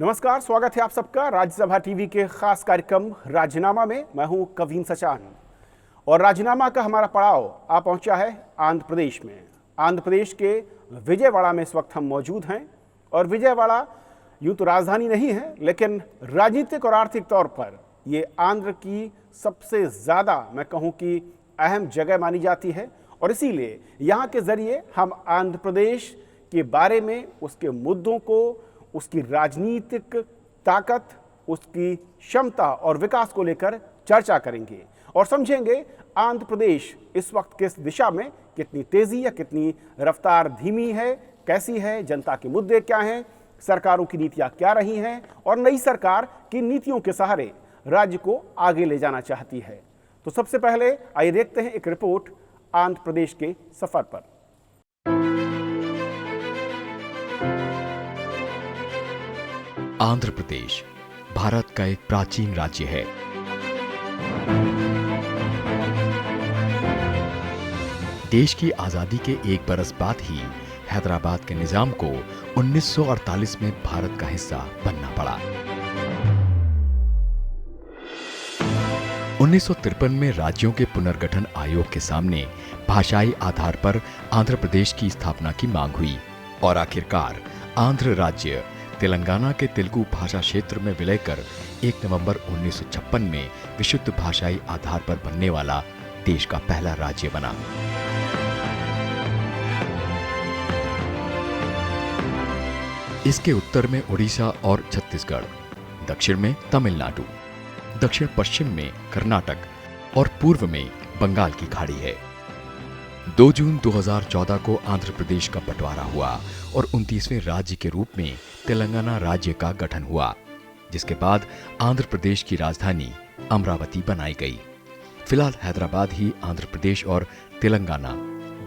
नमस्कार, स्वागत है आप सबका राज्यसभा टीवी के खास कार्यक्रम राजनामा में। मैं हूं कवीन सचान और राजनामा का हमारा पड़ाव आ पहुंचा है आंध्र प्रदेश में। आंध्र प्रदेश के विजयवाड़ा में इस वक्त हम मौजूद हैं और विजयवाड़ा यूं तो राजधानी नहीं है, लेकिन राजनीतिक और आर्थिक तौर पर ये आंध्र की सबसे ज़्यादा मैं कहूँ कि अहम जगह मानी जाती है और इसीलिए यहाँ के ज़रिए हम आंध्र प्रदेश के बारे में, उसके मुद्दों को, उसकी राजनीतिक ताकत, उसकी क्षमता और विकास को लेकर चर्चा करेंगे और समझेंगे आंध्र प्रदेश इस वक्त किस दिशा में, कितनी तेजी या कितनी रफ्तार धीमी है, कैसी है, जनता के मुद्दे क्या हैं, सरकारों की नीतियां क्या रही हैं और नई सरकार की नीतियों के सहारे राज्य को आगे ले जाना चाहती है। तो सबसे पहले आइए देखते हैं एक रिपोर्ट आंध्र प्रदेश के सफर पर। आंध्र प्रदेश भारत का एक प्राचीन राज्य है। देश की आजादी के एक बरस बाद ही हैदराबाद के निजाम को 1948 में भारत का हिस्सा बनना पड़ा। 1953 में राज्यों के पुनर्गठन आयोग के सामने भाषाई आधार पर आंध्र प्रदेश की स्थापना की मांग हुई और आखिरकार आंध्र राज्य तेलंगाना के तेलुगु भाषा क्षेत्र में विलय कर 1 नवंबर 1956 में विशुद्ध भाषाई आधार पर बनने वाला देश का पहला राज्य बना। इसके उत्तर में उड़ीसा और छत्तीसगढ़, दक्षिण में तमिलनाडु, दक्षिण पश्चिम में कर्नाटक और पूर्व में बंगाल की खाड़ी है। 2 जून 2014 को आंध्र प्रदेश का बंटवारा हुआ और 29वें राज्य के रूप में तेलंगाना राज्य का गठन हुआ, जिसके बाद आंध्र प्रदेश की राजधानी अमरावती बनाई गई। फिलहाल हैदराबाद ही आंध्र प्रदेश और तेलंगाना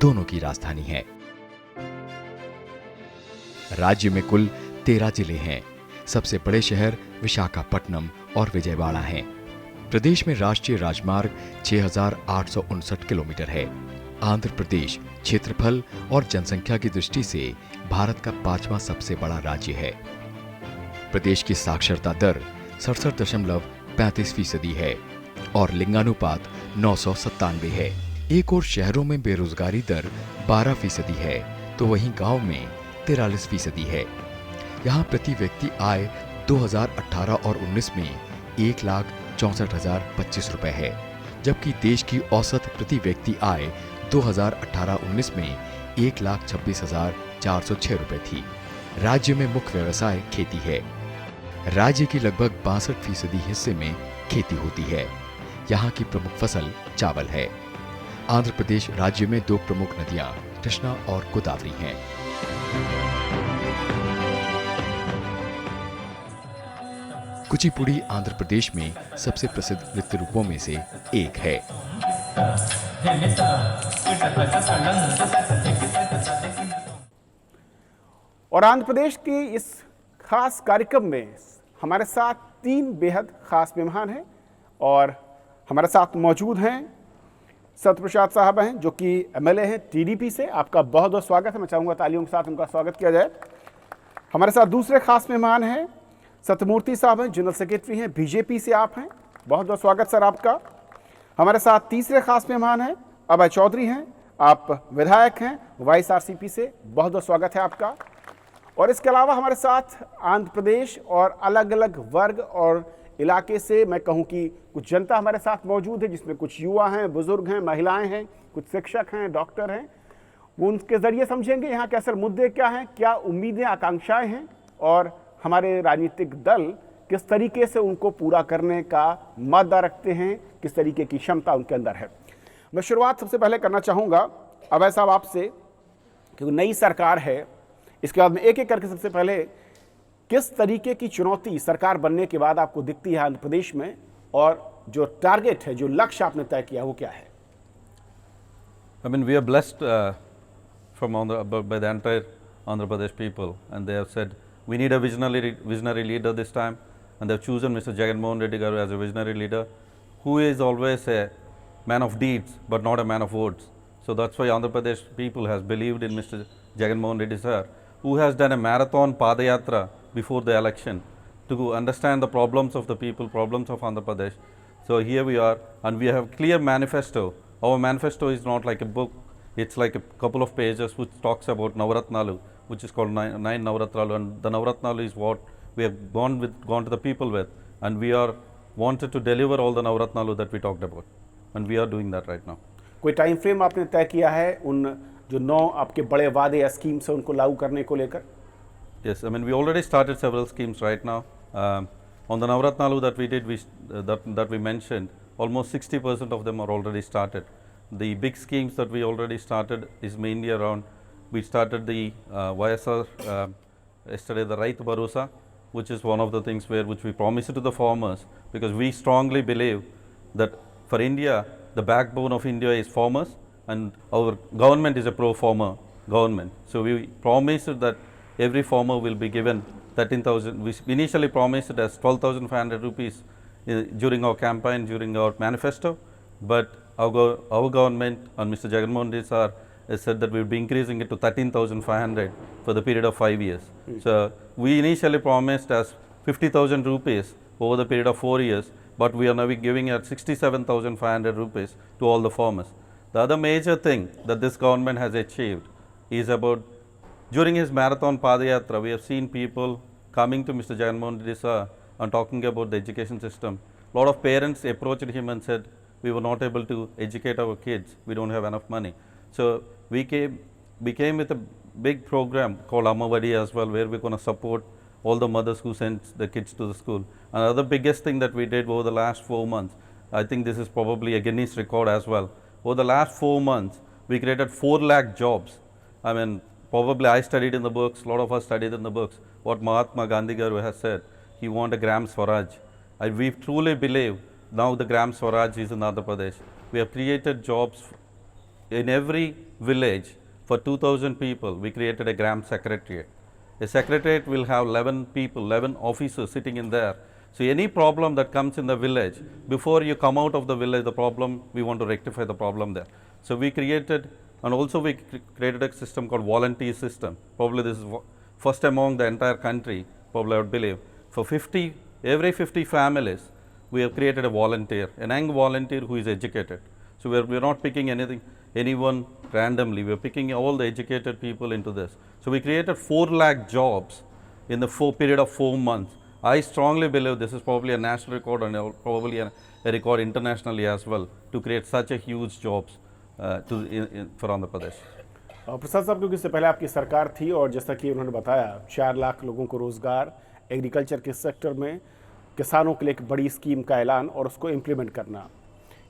दोनों की राजधानी है। राज्य में कुल 13 जिले हैं। सबसे बड़े शहर विशाखापट्टनम और विजयवाड़ा हैं। प्रदेश में राष्ट्रीय राजमार्ग 6,859 किलोमीटर है। आंध्र प्रदेश क्षेत्रफल और जनसंख्या की दृष्टि से भारत का 5वां सबसे बड़ा राज्य है। प्रदेश की साक्षरता दर 67.35% है और लिंगानुपात 997 है। एक और शहरों में बेरोजगारी दर 12% है, तो वहीं गांव में 43% है। यहाँ प्रति व्यक्ति आय 2018 और 19 में 1,64,025 रुपए है, जबकि देश की औसत प्रति व्यक्ति आय 2018-19 में 1,26,406 रुपए थी। राज्य में मुख्य व्यवसाय खेती है। राज्य की लगभग 62% हिस्से में खेती होती है। यहाँ की प्रमुख फसल चावल है। आंध्र प्रदेश राज्य में 2 प्रमुख नदियां कृष्णा और गोदावरी हैं। कुचिपुड़ी आंध्र प्रदेश में सबसे प्रसिद्ध नृत्य रूपों में से एक है। और आंध्र प्रदेश के इस खास कार्यक्रम में हमारे साथ 3 बेहद खास मेहमान हैं और हमारे साथ मौजूद हैं सत्यप्रसाद साहब हैं, जो कि एमएलए हैं टीडीपी से। आपका बहुत बहुत स्वागत है। मैं चाहूँगा तालियों के साथ उनका स्वागत किया जाए। हमारे साथ दूसरे खास मेहमान हैं सत्यमूर्ति साहब हैं, जनरल सेक्रेटरी हैं बीजेपी से। आप हैं, बहुत बहुत स्वागत सर आपका। हमारे साथ तीसरे खास मेहमान हैं अभय चौधरी हैं, आप विधायक हैं वाईएसआरसीपी से। बहुत बहुत स्वागत है आपका। और इसके अलावा हमारे साथ आंध्र प्रदेश और अलग अलग वर्ग और इलाके से मैं कहूँ कि कुछ जनता हमारे साथ मौजूद है, जिसमें कुछ युवा हैं, बुजुर्ग हैं, महिलाएं हैं, कुछ शिक्षक हैं, डॉक्टर हैं। वो उनके ज़रिए समझेंगे यहाँ के असल मुद्दे क्या हैं, क्या उम्मीदें, आकांक्षाएं हैं और हमारे राजनीतिक दल किस तरीके से उनको पूरा करने का मादा रखते हैं, किस तरीके की क्षमता उनके अंदर है। मैं शुरुआत सबसे पहले करना चाहूँगा अभय साहब आपसे, क्योंकि नई सरकार है। इसके बाद में एक एक करके सबसे पहले किस तरीके की चुनौती सरकार बनने के बाद आपको दिखती है आंध्र प्रदेश में, और जो टारगेट है, जो लक्ष्य आपने तय किया वो क्या है? I mean, we are blessed by the entire Andhra Pradesh people, and they have said we need a visionary leader this time, and they have chosen Mr. Jagan Mohan Reddy Garu as a visionary leader, who is always a man of deeds but not a man of words. So that's why Andhra Pradesh people has believed in Mr. Jagan Mohan Reddy sir, who has done a marathon Padayatra before the election, to understand the problems of the people, problems of Andhra Pradesh. So here we are, and we have clear manifesto. Our manifesto is not like a book; it's like a couple of pages which talks about Navaratnalu, which is called nine Navaratnalu, and the Navaratnalu is what we have gone to the people with, and we are wanted to deliver all the Navaratnalu that we talked about, and we are doing that right now. कोई time frame आपने तय किया है उन जो 9 आपके बड़े वादे या स्कीम्स हैं उनको लागू करने को लेकर? Yes, I mean we already started several schemes right now. On the Navaratnalu that we did, that we mentioned, almost 60% of them are already started. The big schemes that we already started is mainly around, we started the YSR yesterday, the Raitu Bharosa, which is one of the things which we promised to the farmers, because we strongly believe that for India, the backbone of India is farmers, and our government is a pro-farmer government. So we promised that every farmer will be given 13,000. We initially promised it as 12,500 rupees during our campaign, during our manifesto, but our government and Mr. Jagan Mohan Reddy sir has said that we will be increasing it to 13,500 for the period of 5 years. So we initially promised as 50,000 rupees over the period of 4 years, but we are now giving at 67,500 rupees to all the farmers. The other major thing that this government has achieved is about, during his marathon Padayatra, we have seen people coming to Mr. Jagan Mohan Reddy sir and talking about the education system. A lot of parents approached him and said, we were not able to educate our kids, we don't have enough money. So we came with a big program called Ammavadi as well, where we're going to support all the mothers who send the kids to the school. Another biggest thing that we did over the last 4 months, I think this is probably a Guinness record as well. Over the last 4 months, we created 4 lakh jobs. I mean, probably I studied in the books, a lot of us studied in the books, what Mahatma Gandhi Garu has said, he wanted Gram Swaraj. We truly believe now the Gram Swaraj is in Andhra Pradesh. We have created jobs in every village. For 2,000 people, we created a Gram Secretariat. A secretariat will have 11 people, 11 officers sitting in there. So any problem that comes in the village, before you come out of the village, the problem, we want to rectify the problem there. So we created, and also we created a system called volunteer system. Probably this is first among the entire country, probably I would believe. For every 50 families, we have created a volunteer, a young volunteer who is educated. So we are not picking anyone randomly. We are picking all the educated people into this. So we created 4 lakh jobs in the period of 4 months. I strongly believe this is probably a national record and probably a record internationally as well, to create such a huge jobs for Andhra Pradesh. प्रसाद साहब, क्योंकि इससे पहले आपकी सरकार थी और जैसा कि उन्होंने बताया 4 लाख लोगों को रोज़गार, एग्रीकल्चर के सेक्टर में किसानों के लिए एक बड़ी स्कीम का ऐलान और उसको इम्प्लीमेंट करना।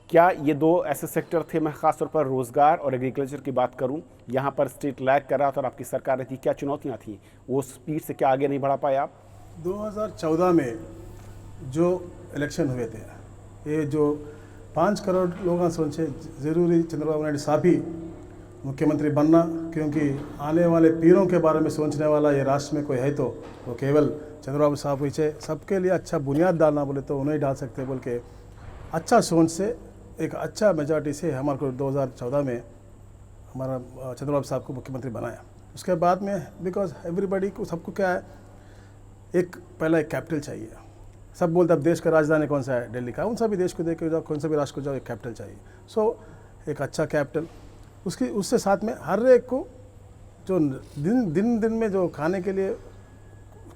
क्या ये 2 ऐसे सेक्टर थे? मैं ख़ास तौर पर रोज़गार और एग्रीकल्चर की बात करूं, यहाँ पर स्टेट लैग कर रहा था और आपकी सरकार थी, क्या चुनौतियाँ थी? वो स्पीड से क्या आगे नहीं बढ़ा पाए आप? 2014 में जो इलेक्शन हुए थे, ये जो 5 करोड़ लोग सोचे ज़रूरी चंद्रबाबू नायडू साहब ही मुख्यमंत्री बनना, क्योंकि आने वाले पीढ़ियों के बारे में सोचने वाला ये राष्ट्र में कोई है तो वो केवल चंद्रबाबू साहब ही है। सबके लिए अच्छा बुनियाद डालना बोले तो उन्हें डाल सकते बोल के अच्छा सोच से एक अच्छा मेजॉरिटी से हमारे को 2014 में हमारा चंद्रबाबू साहब को मुख्यमंत्री बनाया। उसके बाद में बिकॉज एवरीबडी को, सबको क्या है, पहला एक कैपिटल चाहिए। सब बोलते अब देश का राजधानी कौन सा है? दिल्ली का। उन सभी देश को देख के जाओ, कौन सा भी राष्ट्र को जाओ, एक कैपिटल चाहिए। सो एक अच्छा कैपिटल, उससे साथ में हर एक को जो दिन में जो खाने के लिए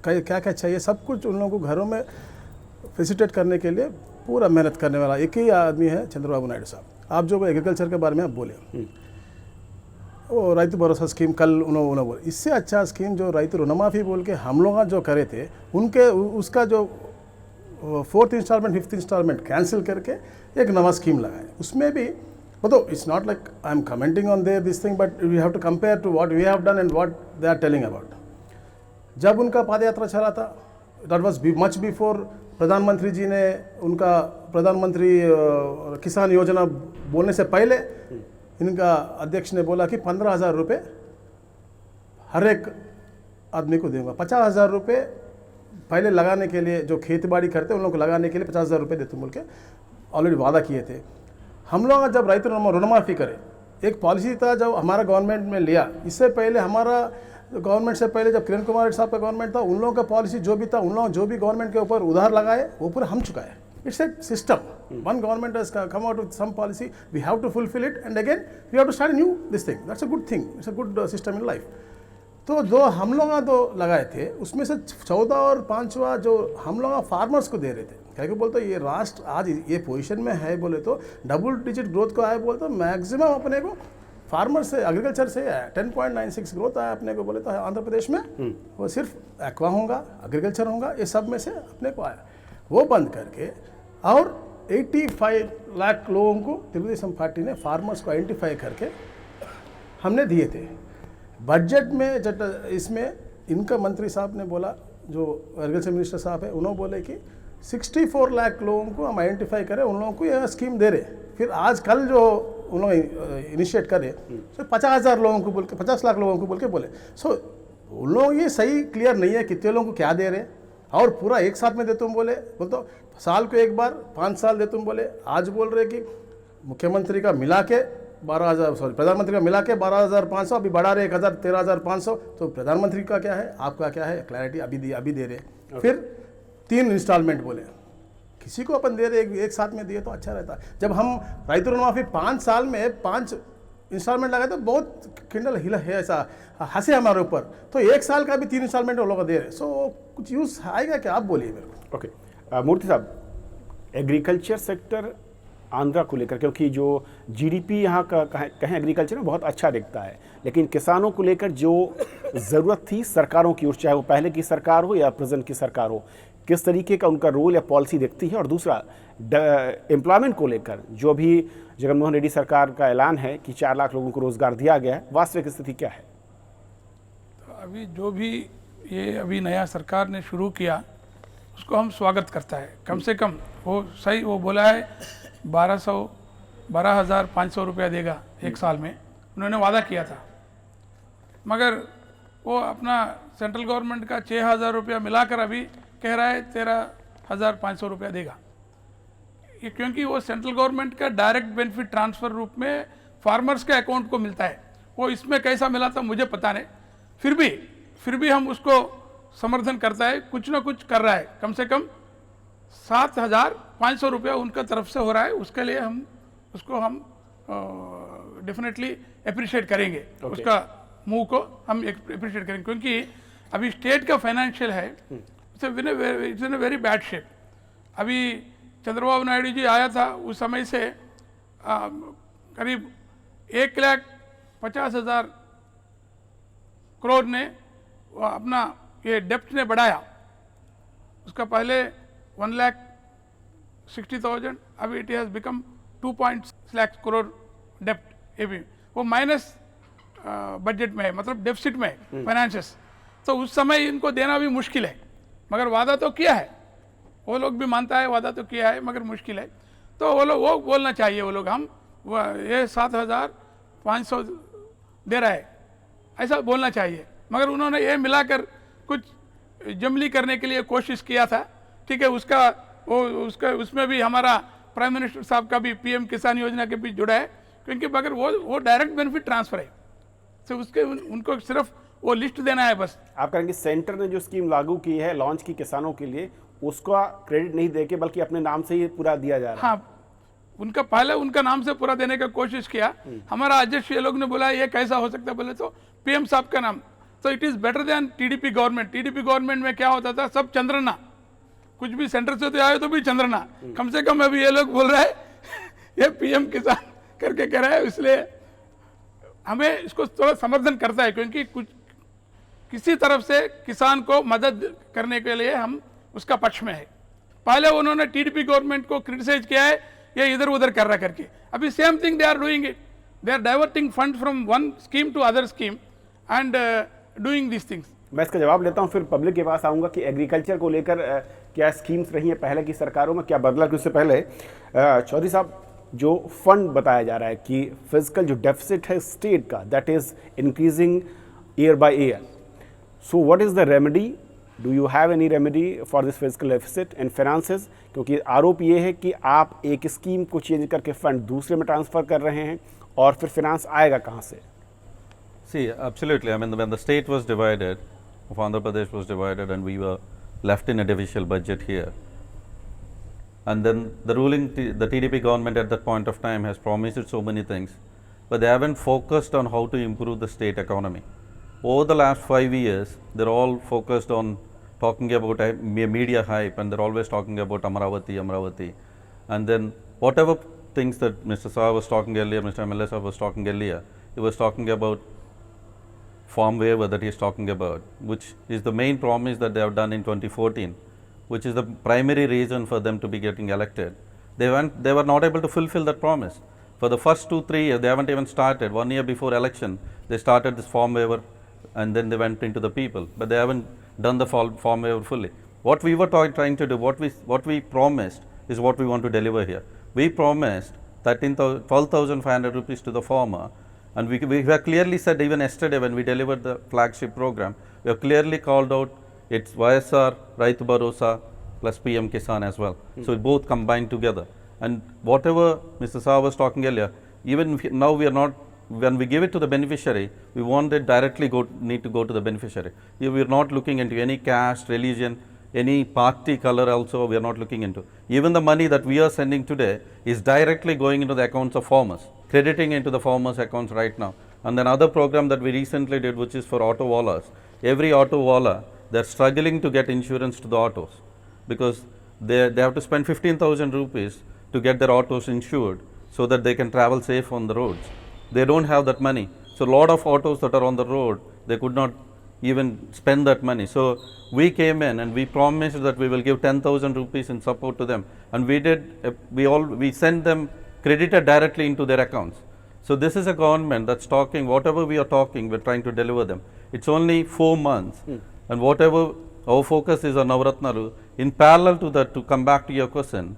क्या क्या चाहिए, सब कुछ उन लोगों को घरों में फैसिलिटेट करने के लिए पूरा मेहनत करने वाला एक ही आदमी है, चंद्रबाबू नायडू साहब। आप जो एग्रीकल्चर के बारे में आप बोले, वो राइतु भरोसा स्कीम कल उन्होंने बोले, इससे अच्छा स्कीम जो राइतु ऋणमाफी बोल के हम लोग जो करे थे, उनके उसका जो 4th instalment 5th instalment cancel करके एक नवा स्कीम लगाए। उसमें भी मतलब it's not like I am commenting on there this thing, but we have to compare to what we have done and what they are telling about. जब उनका पदयात्रा चला था, दैट वाज मच बिफोर प्रधानमंत्री जी ने उनका प्रधानमंत्री किसान योजना बोलने से पहले इनका अध्यक्ष ने बोला कि 15,000 रुपये हर एक आदमी को दूंगा। 50,000 रुपये पहले लगाने के लिए, जो खेती बाड़ी करते उन लोगों को लगाने के लिए 50,000 रुपये देते बोल के ऑलरेडी वादा किए थे। हम लोग जब ऋणमाफी करे, एक पॉलिसी था जब हमारा गवर्नमेंट में लिया, इससे पहले हमारा गवर्नमेंट से पहले जब किरण कुमार रेड्डी साहब का गवर्नमेंट था, उन लोगों का पॉलिसी जो भी था, उन लोगों जो भी गवर्नमेंट के ऊपर उधार लगाए वो पूरा हम चुकाए. It's a system. One government has come out with some policy. We have to fulfill it, and again we have to start a new this thing. That's a good thing. It's a good system in life. तो जो हम लोग तो लगाए थे उसमें से 14 और 5वां जो हम लोग फार्मर्स को दे रहे थे. क्या कि बोलते ये राष्ट्र आज ये पोजीशन में है बोले तो डबल डिजिट ग्रोथ को आए बोले तो मैक्सिमम अपने को फार्मर से एग्रीकल्चर से 10.96 ग्रोथ आया अपने को बोले तो आंध्र प्रदेश में. वो सिर्फ एक्वा होगा, एग्रीकल्चर होगा, ये सब में से अपने को आया. वो बंद करके और 85 लाख लोगों को तेलुगुदेशम पार्टी ने फार्मर्स को आइडेंटिफाई करके हमने दिए थे. बजट में जब इसमें इनका मंत्री साहब ने बोला, जो एग्रीकल्चर मिनिस्टर साहब है, उन्होंने बोले कि 64 लाख लोगों को हम आइडेंटिफाई करें, उन लोगों को यह स्कीम दे रहे. फिर आज कल जो उन्होंने इनिशिएट करे तो 50,000 लोगों को बोल के 50 लाख लोगों को बोल के बोले. सो उन लोग ये सही क्लियर नहीं है कितने लोगों को क्या दे रहे और पूरा एक साथ में देते. बोले तो साल को एक बार 5 साल देते. बोले आज बोल रहे कि मुख्यमंत्री का मिला के 12,000 सॉरी प्रधानमंत्री का मिला के 12,500, अभी बढ़ा रहे 1,000 13,500. तो प्रधानमंत्री का क्या है, आपका क्या है, क्लैरिटी अभी दे रहे. फिर 3 इंस्टॉलमेंट बोले किसी को अपन दे रहे एक साथ में दिए तो अच्छा रहता. जब हम रैतु ऋणमाफी 5 साल में 5 इंस्टॉलमेंट लगाए तो बहुत खिंडल हिला है, ऐसा हंसे हमारे ऊपर. तो एक साल का भी 3 इंस्टॉलमेंट वो लोग दे रहे. सो कुछ यूज़ आएगा क्या, आप बोलिए मेरे को. ओके मूर्ति साहब, एग्रीकल्चर सेक्टर आंध्रा को लेकर, क्योंकि जो जीडीपी यहाँ का कहें एग्रीकल्चर में बहुत अच्छा दिखता है, लेकिन किसानों को लेकर जो ज़रूरत थी सरकारों की, चाहे वो पहले की सरकार हो या प्रेजेंट की सरकार हो, किस तरीके का उनका रोल या पॉलिसी दिखती है. और दूसरा एम्प्लॉयमेंट को लेकर जो भी जगनमोहन रेड्डी सरकार का ऐलान है कि 4 लाख लोगों को रोजगार दिया गया है, वास्तविक स्थिति क्या है? तो अभी जो भी ये अभी नया सरकार ने शुरू किया उसको हम स्वागत करता है. कम से कम वो सही वो बोला है 12,500 रुपया देगा एक साल में, उन्होंने वादा किया था. मगर वो अपना सेंट्रल गवर्नमेंट का 6,000 रुपया मिलाकर अभी कह रहा है 13,500 रुपया देगा. ये क्योंकि वो सेंट्रल गवर्नमेंट का डायरेक्ट बेनिफिट ट्रांसफ़र रूप में फार्मर्स के अकाउंट को मिलता है. वो इसमें कैसा मिला था मुझे पता नहीं, फिर भी हम उसको समर्थन करता है. कुछ ना कुछ कर रहा है. कम से कम 7,500 रुपया उनका तरफ से हो रहा है. उसके लिए हम उसको हम डेफिनेटली अप्रिशिएट करेंगे. उसका मूव को हम अप्रिशिएट करेंगे, क्योंकि अभी स्टेट का फाइनेंशियल है it's in a very bad shape. अभी चंद्रबाबू नायडू जी आया था उस समय से करीब 1,50,000 करोड़ ने अपना ये डेप्ट ने बढ़ाया. उसका पहले 1,60,000, अभी it has become 2.6 lakh crore डेप्ट. ये भी वो माइनस बजट में है, मतलब डेफिसिट में फाइनेंसेस. तो उस समय इनको देना भी मुश्किल है, मगर वादा तो किया है. वो लोग भी मानता है वादा तो किया है, मगर मुश्किल है. तो वो लोग वो बोलना चाहिए, वो लोग हम ये 7,500 दे रहा है ऐसा बोलना चाहिए. मगर उन्होंने ये मिलाकर कुछ जमली करने के लिए कोशिश किया था. ठीक है, उसमें भी हमारा प्राइम मिनिस्टर साहब का भी पीएम किसान योजना के भी जुड़ा है, क्योंकि मगर वो डायरेक्ट बेनिफिट ट्रांसफर है. तो उसके उनको सिर्फ वो लिस्ट देना है बस. आप कहेंगे सेंटर ने जो स्कीम लागू की है, लॉन्च की किसानों के लिए, उसका क्रेडिट नहीं देके बल्कि अपने नाम से ही पूरा दिया जा रहा है. हाँ, उनका पहले उनका नाम से पूरा देने का कोशिश किया. हमारा अध्यक्ष ये लोग ने बोला ये कैसा हो सकता है, बोले तो पीएम साहब का नाम. तो it is better than TDP government. TDP government में क्या होता था, सब चंद्रना, कुछ भी सेंटर से तो आए तो भी चंद्रना. कम से कम अभी ये लोग बोल रहे हैं ये पीएम किसान करके कह रहा है. इसलिए हमें इसको थोड़ा समर्थन करता है, क्योंकि कुछ किसी तरफ से किसान को मदद करने के लिए हम उसका पक्ष में है. पहले उन्होंने टीडीपी गवर्नमेंट को क्रिटिसाइज किया है ये इधर उधर कर रहा करके. अभी same thing they are doing it. They are diverting fund from one scheme to other scheme and doing this things. मैं इसका जवाब लेता हूं, फिर पब्लिक के पास आऊंगा कि एग्रीकल्चर को लेकर क्या स्कीम्स रही हैं पहले की सरकारों में, क्या बदला. कि उससे पहले चौधरी साहब, जो फंड बताया जा रहा है कि फिजिकल जो डेफिसिट है स्टेट का, that is increasing year by year. So what is the remedy? Do you have any remedy for this physical deficit in finances? क्योंकि आरोप ये है कि आप एक स्कीम को चेंज करके फंड दूसरे में ट्रांसफ़र कर रहे हैं, और फिर फाइनेंस आएगा कहाँ से? See, absolutely. I mean, when the state was divided, of Andhra Pradesh was divided, and we were left in a divisional budget here. And then the the TDP government at that point of time has promised so many things, but they haven't focused on how to improve the state economy. Over the last 5 years, they're all focused on talking about a media hype, and they're always talking about Amaravati, Amaravati. And then whatever things that Mr. Saha was talking earlier, Mr. MLA Saha was talking earlier, he was talking about farm waiver that he is talking about, which is the main promise that they have done in 2014, which is the primary reason for them to be getting elected. They were not able to fulfill that promise. For the first 2-3 years, they haven't even started. 1 year before election, they started this farm waiver, and then they went into the people, but they haven't done the farm waiver fully. What we were trying to do, what we promised is what we want to deliver here. We promised 12,500 rupees to the farmer, and we have clearly said, even yesterday when we delivered the flagship program, we have clearly called out it's YSR, Raitu Bharosa plus PM Kisan as well. So it both combined together. And whatever Mr. Saha was talking earlier, even now we are not, when we give it to the beneficiary, we want it directly need to go to the beneficiary. We are not looking into any caste, religion, any party color also we are not looking into. Even the money that we are sending today is directly going into the accounts of farmers, crediting into the farmers' accounts right now. And then other program that we recently did, which is for auto wallahs. Every auto wallah, they're struggling to get insurance to the autos because they have to spend 15,000 rupees to get their autos insured so that they can travel safe on the roads. They don't have that money. So a lot of autos that are on the road, they could not even spend that money. So we came in and we promised that we will give 10,000 rupees in support to them, and we did. We sent them credited directly into their accounts. So this is a government that's talking whatever we are talking, we're trying to deliver them. It's only 4 months, and whatever our focus is on Navaratnalu. In parallel to that, to come back to your question,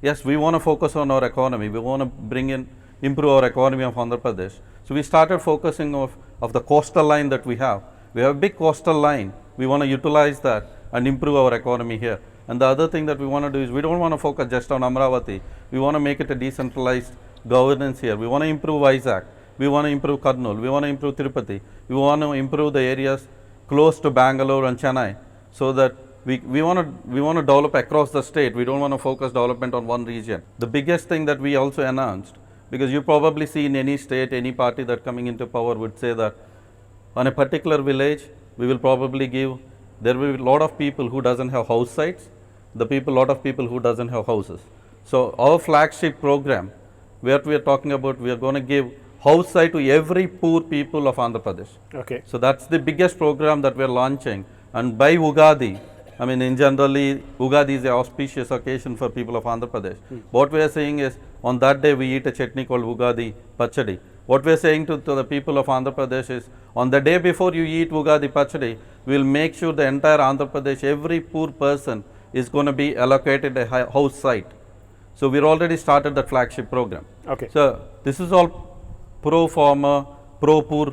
yes, we want to focus on our economy. We want to improve our economy of Andhra Pradesh. So we started focusing of the coastal line that we have. We have a big coastal line. We want to utilize that and improve our economy here. And the other thing that we want to do is we don't want to focus just on Amaravati. We want to make it a decentralized governance here. We want to improve Vizag. We want to improve Kurnool. We want to improve Tirupati. We want to improve the areas close to Bangalore and Chennai, so that we want to develop across the state. We don't want to focus development on one region. The biggest thing that we also announced, because you probably see in any state, any party that coming into power would say that on a particular village, we will probably give, there will be a lot of people who doesn't have house sites, lot of people who doesn't have houses. So our flagship program, where we are talking about, we are going to give house site to every poor people of Andhra Pradesh. Okay. So that's the biggest program that we are launching. And by Ugadi, I mean, in generally, Ugadi is an auspicious occasion for people of Andhra Pradesh. What we are saying is, on that day, we eat a chutney called Ugadi Pachadi. What we are saying to the people of Andhra Pradesh is, on the day before you eat Ugadi Pachadi, we will make sure the entire Andhra Pradesh, every poor person is going to be allocated a house site. So we're already started that flagship program. Okay. So this is all pro-farmer, pro-poor.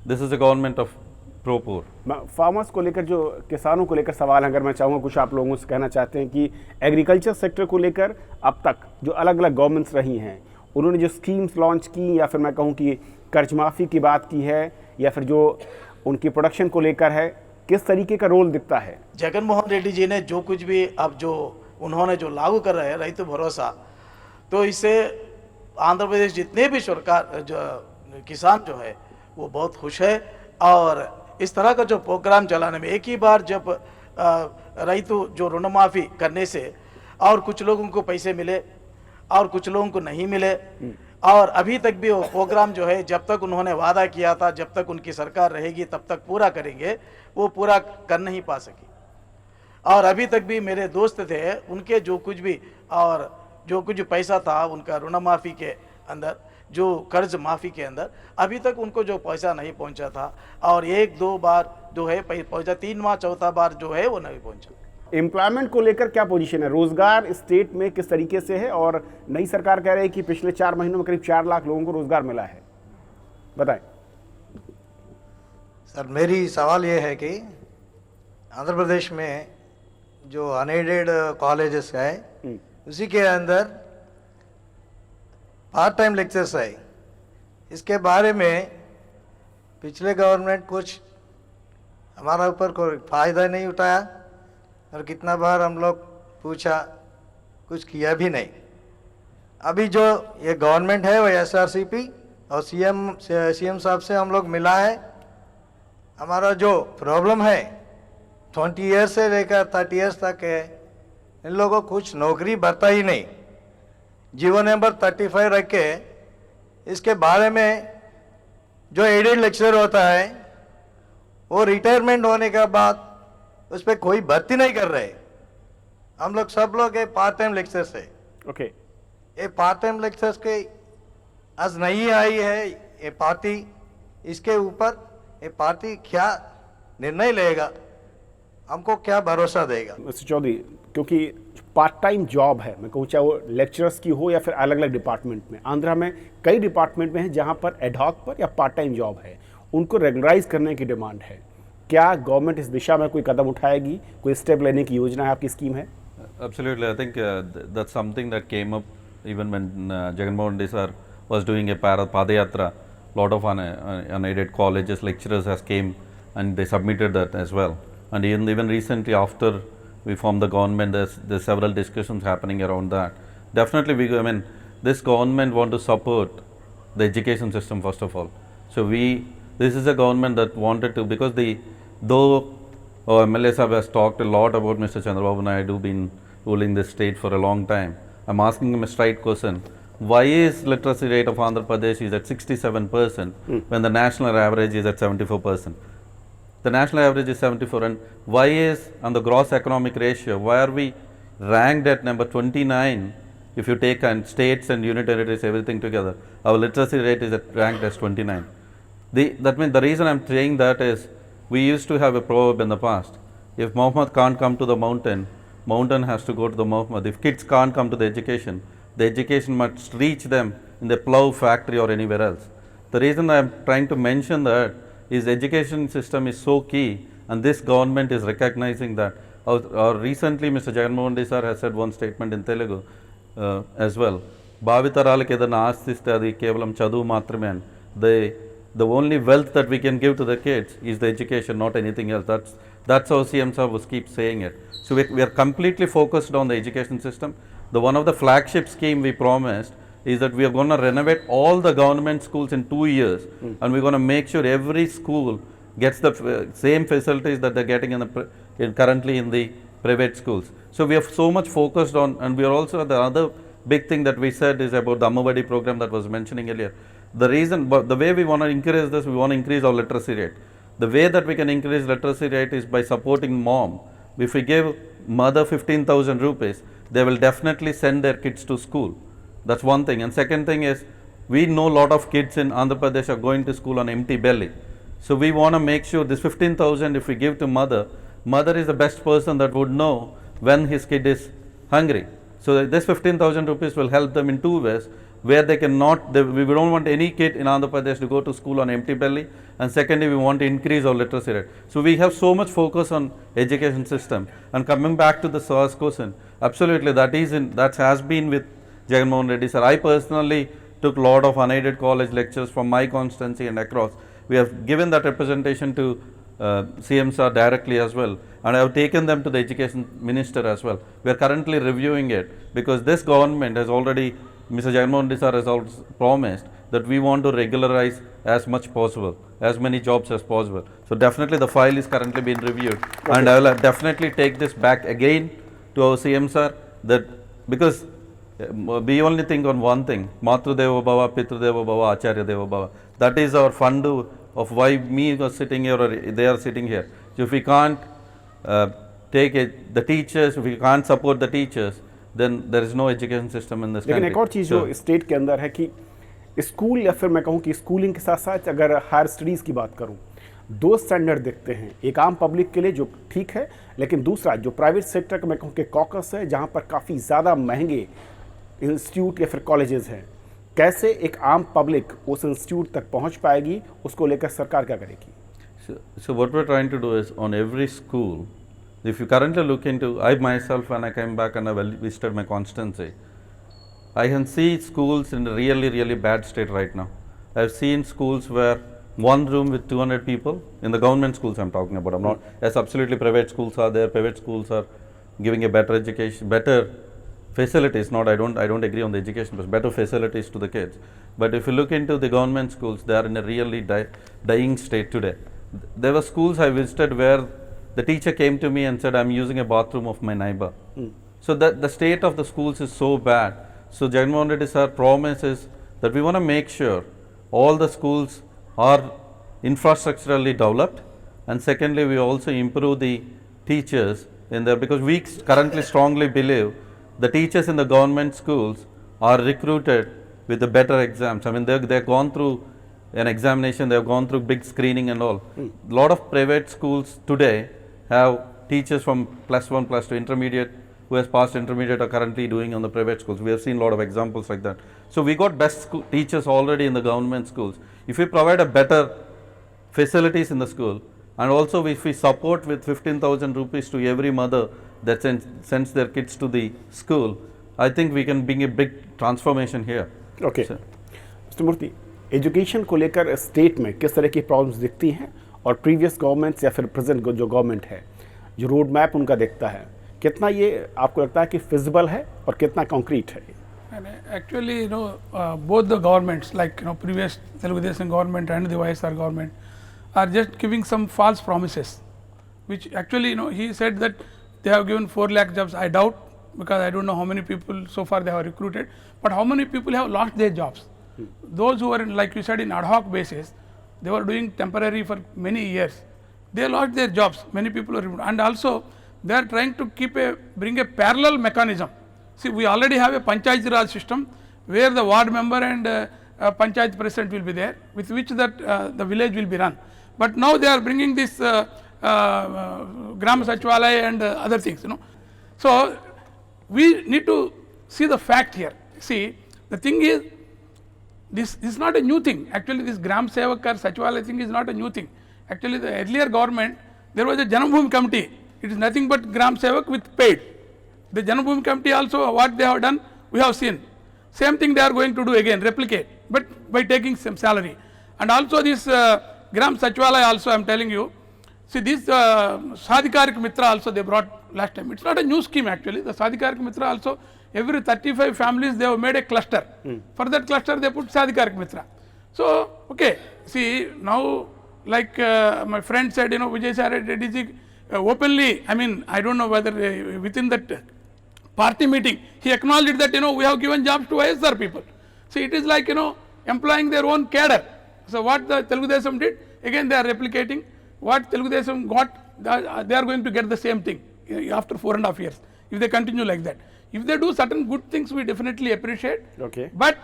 This is a government of pro-poor. Farmers को लेकर, जो किसानों को लेकर सवाल है, अगर मैं चाहूँगा कुछ आप लोगों से कहना चाहते हैं कि एग्रीकल्चर सेक्टर को लेकर अब तक जो अलग अलग गवर्नमेंट्स रही हैं, उन्होंने जो स्कीम्स लॉन्च की, या फिर मैं कहूँ कि कर्ज माफ़ी की बात की है, या फिर जो उनकी प्रोडक्शन को लेकर है, किस तरीके का रोल दिखता है? जगन मोहन रेड्डी जी ने जो कुछ भी अब जो उन्होंने जो लागू कर रहे हैं रैतु भरोसा, तो इससे आंध्र प्रदेश जितने भी सरकार जो किसान जो है वो बहुत खुश है। और इस तरह का जो प्रोग्राम चलाने में, एक ही बार जब रैतु जो ऋण माफ़ी करने से और कुछ लोगों को पैसे मिले और कुछ लोगों को नहीं मिले, और अभी तक भी वो प्रोग्राम जो है जब तक उन्होंने वादा किया था, जब तक उनकी सरकार रहेगी तब तक पूरा करेंगे, वो पूरा कर नहीं पा सकी। और अभी तक भी मेरे दोस्त थे, उनके जो कुछ भी और जो कुछ पैसा था उनका ऋण माफ़ी के अंदर, जो कर्ज माफ़ी के अंदर, अभी तक उनको जो पैसा नहीं पहुंचा था, और 1-2 बार जो है पहुंचा, 3 माह चौथा बार जो है वो नहीं पहुंचा। एम्प्लॉयमेंट को लेकर क्या पोजीशन है? रोजगार स्टेट में किस तरीके से है? और नई सरकार कह रही है कि पिछले 4 महीनों में करीब 4 लाख लोगों को रोजगार मिला है, बताएं। सर, मेरी सवाल ये है कि आंध्र प्रदेश में जो अनएडेड कॉलेजेस है उसी के अंदर पार्ट टाइम लेक्चर्स है, इसके बारे में पिछले गवर्नमेंट कुछ हमारा ऊपर कोई फ़ायदा नहीं उठाया, और कितना बार हम लोग पूछा, कुछ किया भी नहीं। अभी जो ये गवर्नमेंट है वो SRCP और सीएम साहब से हम लोग मिला है। हमारा जो प्रॉब्लम है 20 ईयर्स से लेकर 30 ईयर्स तक है, इन लोगों को कुछ नौकरी भरता ही नहीं। जीवन नंबर 35 रख के इसके बारे में जो एडेड लेक्चर होता है वो रिटायरमेंट होने के बाद उस पर कोई भर्ती नहीं कर रहे। हम लोग सब लोग ये पार्ट टाइम लेक्चर्स है। ओके, ये पार्ट टाइम लेक्चर्स के आज नहीं आई है ये पार्टी, इसके ऊपर ये पार्टी क्या निर्णय लेगा, हमको क्या भरोसा देगा। मिस्टर चौधरी, क्योंकि पार्ट टाइम जॉब है, मैं कहूँ चाहे वो लेक्चरर्स की हो या फिर अलग अलग डिपार्टमेंट में, आंध्रा में कई डिपार्टमेंट में है जहाँ पर एडहॉक पर या पार्ट टाइम जॉब है, उनको रेगुलराइज करने की डिमांड है। क्या गवर्नमेंट इस दिशा में कोई कदम उठाएगी, कोई स्टेप लेने की योजना है, आपकी स्कीम है? Absolutely, I think that's something that came up even when Jagan Mohan Reddy sir was doing a Padayatra. Lot of unaided colleges, lecturers has came and they submitted that as well. And even recently after we formed the government, there's several discussions happening around that. Definitely, this government want to support the education system first of all. So this is a government that wanted to, because though MLA Sahab has talked a lot about Mr. Chandrababu Naidu been ruling this state for a long time. I'm asking him a straight question. Why is literacy rate of Andhra Pradesh is at 67% when the national average is at 74%? The national average is 74, and why is on the gross economic ratio, why are we ranked at number 29 if you take states and union territories everything together? Our literacy rate is ranked as 29. That means the reason I'm saying that is, we used to have a proverb in the past. If Muhammad can't come to the mountain, mountain has to go to the Muhammad. If kids can't come to the education must reach them in the plough factory or anywhere else. The reason I am trying to mention that is education system is so key, and this government is recognizing that. Recently Mr. Jagan Mohan Reddy sir has said one statement in Telugu as well. Bhavitaraలకు ఏదైనా ఆస్తిస్తే అది కేవలం చదువు మాత్రమే అని. The only wealth that we can give to the kids is the education, not anything else. That's how CM sir was keep saying it. So we are completely focused on the education system. One of the flagship scheme we promised is that we are going to renovate all the government schools in 2 years, and we're going to make sure every school gets the same facilities that they're getting currently in the private schools. So we have so much focused on, and we are also, the other big thing that we said is about the Ammavadi program that was mentioning earlier. The way we want to increase this, we want to increase our literacy rate. The way that we can increase literacy rate is by supporting mom. If we give mother 15,000 rupees, they will definitely send their kids to school. That's one thing. And second thing is, we know a lot of kids in Andhra Pradesh are going to school on empty belly. So we want to make sure this 15,000 if we give to mother is the best person that would know when his kid is hungry. So this 15,000 rupees will help them in two ways, where they cannot, we don't want any kid in Andhra Pradesh to go to school on empty belly, and secondly we want to increase our literacy rate. So we have so much focus on education system. And coming back to the source question, absolutely that has been with Jagan Mohan Reddy sir. I personally took a lot of unaided college lectures from my constituency and across. We have given that representation to CM sir directly as well, and I have taken them to the education minister as well. We are currently reviewing it, because this government has already, Mr. Jagan Mohan Reddy sir has also promised that we want to regularize as much possible, as many jobs as possible. So definitely the file is currently being reviewed, and I will definitely take this back again to our CM sir, that because we only think on one thing, Matru Deva Bhava, Pitru Deva Bhava, Acharya Deva Bhava. That is our fund of why me was sitting here or they are sitting here. So if we can't take the teachers, if we can't support the teachers, then there is no education system in this country. लेकिन एक और चीज़ जो state के अंदर है कि school, या फिर मैं कहूँ कि स्कूलिंग के साथ साथ अगर हायर स्टडीज़ की बात करूँ, दो स्टैंडर्ड देखते हैं, एक आम पब्लिक के लिए जो ठीक है, लेकिन दूसरा जो प्राइवेट सेक्टर का मैं कहूँ कि कॉकस है, जहाँ पर काफ़ी ज़्यादा महंगे इंस्टीट्यूट या फिर कॉलेजेस हैं। कैसे एक आम पब्लिक उस इंस्टीट्यूट तक पहुँच पाएगी, उसको लेकर सरकार क्या करेगी? So what we're trying to do is, on every school, if you currently look into, I myself when I came back and I visited my constituency, I can see schools in a really, really bad state right now. I've seen schools where one room with 200 people in the government schools I'm talking about. I'm not, yes, absolutely private schools are there, private schools are giving a better education, better facilities, not I don't agree on the education, but better facilities to the kids. But if you look into the government schools, they are in a really dying state today. There were schools I visited where the teacher came to me and said, I'm using a bathroom of my neighbor. So that the state of the schools is so bad. So Jagannath Reddy sir promise is that we want to make sure all the schools are infrastructurally developed, and secondly we also improve the teachers in there, because we currently strongly believe the teachers in the government schools are recruited with the better exams. I mean they've gone through an examination, they've gone through big screening and all. A lot of private schools today have teachers from +1, +2, intermediate, who has passed intermediate are currently doing on the private schools. We have seen a lot of examples like that. So we got best teachers already in the government schools. If we provide a better facilities in the school, and also if we support with 15,000 rupees to every mother that sends their kids to the school, I think we can bring a big transformation here. Okay mister Murthy, education को लेकर state में किस तरह की problems दिखती हैं और previous governments या फिर प्रेजेंट जो गवर्नमेंट है जो रोड मैप उनका देखता है, कितना ये आपको लगता है कि फिजिबल है और कितना कॉन्क्रीट है? And actually, both the governments, like previous Telugu Desam government and the YSR government, are just giving some false promises, which actually, he said that they have given 4 lakh jobs. I doubt, because I don't know how many people so far they have recruited, but how many people have lost their jobs? Those who are in, like you said, in ad hoc basis, they were doing temporary for many years. They lost their jobs. Many people are, and also they are trying to bring a parallel mechanism. See, we already have a Panchayat Raj system where the ward member and Panchayat president will be there, with which that the village will be run. But now they are bringing this Gram Sachivalaya and other things, So we need to see the fact here. See, the thing is, this is not a new thing. Actually, this Gram Sevak or Sachivalaya thing is not a new thing. Actually, the earlier government, there was a Janambhoomi committee. It is nothing but Gram Sevak with paid. The Janambhoomi committee also, what they have done, we have seen. Same thing they are going to do again, replicate, but by taking some salary. And also this Gram Sachivalaya also, I am telling you, see this Sadhikarik Mitra also they brought last time. It's not a new scheme actually. The Sadhikarik Mitra also, every 35 families they have made a cluster. For that cluster they put Sadhikarik Mitra. So, okay, see now like my friend said, Vijay Reddy ji openly, I mean, I don't know whether within that party meeting, he acknowledged that, we have given jobs to YSR people. See, it is like, employing their own cadre. So what the Telugu Desam did, again they are replicating. What Telugu Desam got, they are going to get the same thing after 4.5 years, if they continue like that. If they do certain good things, we definitely appreciate. Okay. But,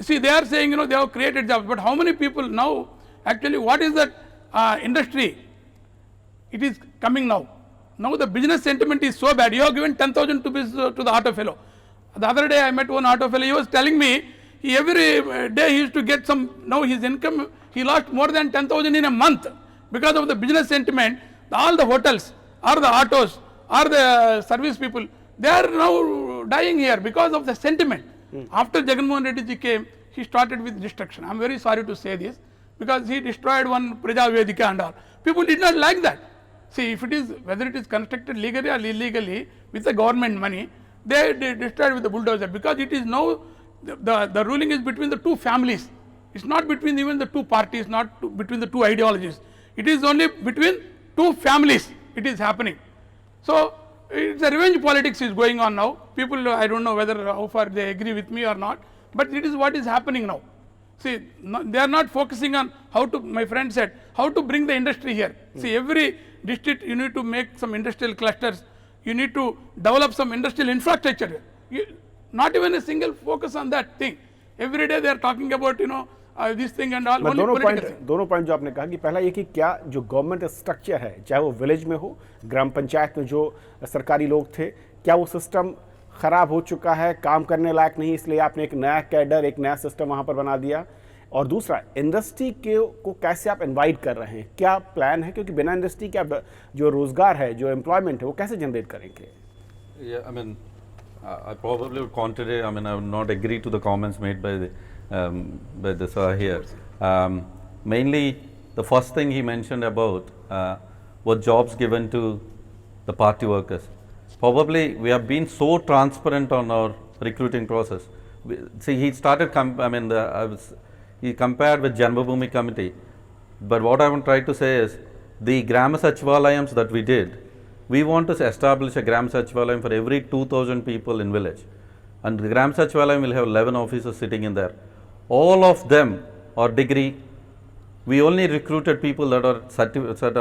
see, they are saying, they have created jobs, but how many people now, actually, what is that industry? It is coming now. Now the business sentiment is so bad. You have given 10,000 rupees to the auto fellow. The other day I met one auto fellow. He was telling me every day he used to get some. Now his income, he lost more than 10,000 in a month because of the business sentiment. All the hotels, or the autos, or the service people, they are now dying here because of the sentiment. After Jagannath Reddy ji came, he started with destruction. I am very sorry to say this, because he destroyed one Praja Vedika and all. People did not like that. See, if it is, whether it is constructed legally or illegally with the government money, they destroyed with the bulldozer, because it is now, the ruling is between the two families. It's not between even the two parties, not between the two ideologies. It is only between two families it is happening. So, it's a revenge politics is going on now. People, I don't know whether how far they agree with me or not, but it is what is happening now. See, they are not focusing on how to, my friend said, how to bring the industry here. See, every district you need to make some industrial clusters, you need to develop some industrial infrastructure. Not even a single focus on that thing. Every day they are talking about, this thing and all. दोनों point जो आपने कहा कि पहला ये कि क्या जो गवर्नमेंट स्ट्रक्चर है, चाहे वो विलेज में हो, ग्राम पंचायत में जो सरकारी लोग थे, क्या वो सिस्टम खराब हो चुका है, काम करने लायक नहीं, इसलिए आपने एक नया कैडर, एक नया सिस्टम वहाँ पर बना दिया? और दूसरा, इंडस्ट्री को कैसे आप इनवाइट कर रहे हैं, क्या प्लान है? क्योंकि बिना इंडस्ट्री के आप जो रोजगार है, जो एम्प्लॉयमेंट है, वो कैसे जनरेट करेंगे? Yeah, I mean, I probably would contradict. I mean, I would not agree to the comments made by the sir here. mainly the first thing he mentioned about was jobs given to the party workers. Probably we have been so transparent on our recruiting process. See, he started, he compared with Janmabhoomi committee. But what I want to try to say is, the Grama Sachivalayams that we did, we want to establish a Grama Sachivalayam for every 2,000 people in village. And the Grama Sachivalayam will have 11 officers sitting in there. All of them are degree. We only recruited people that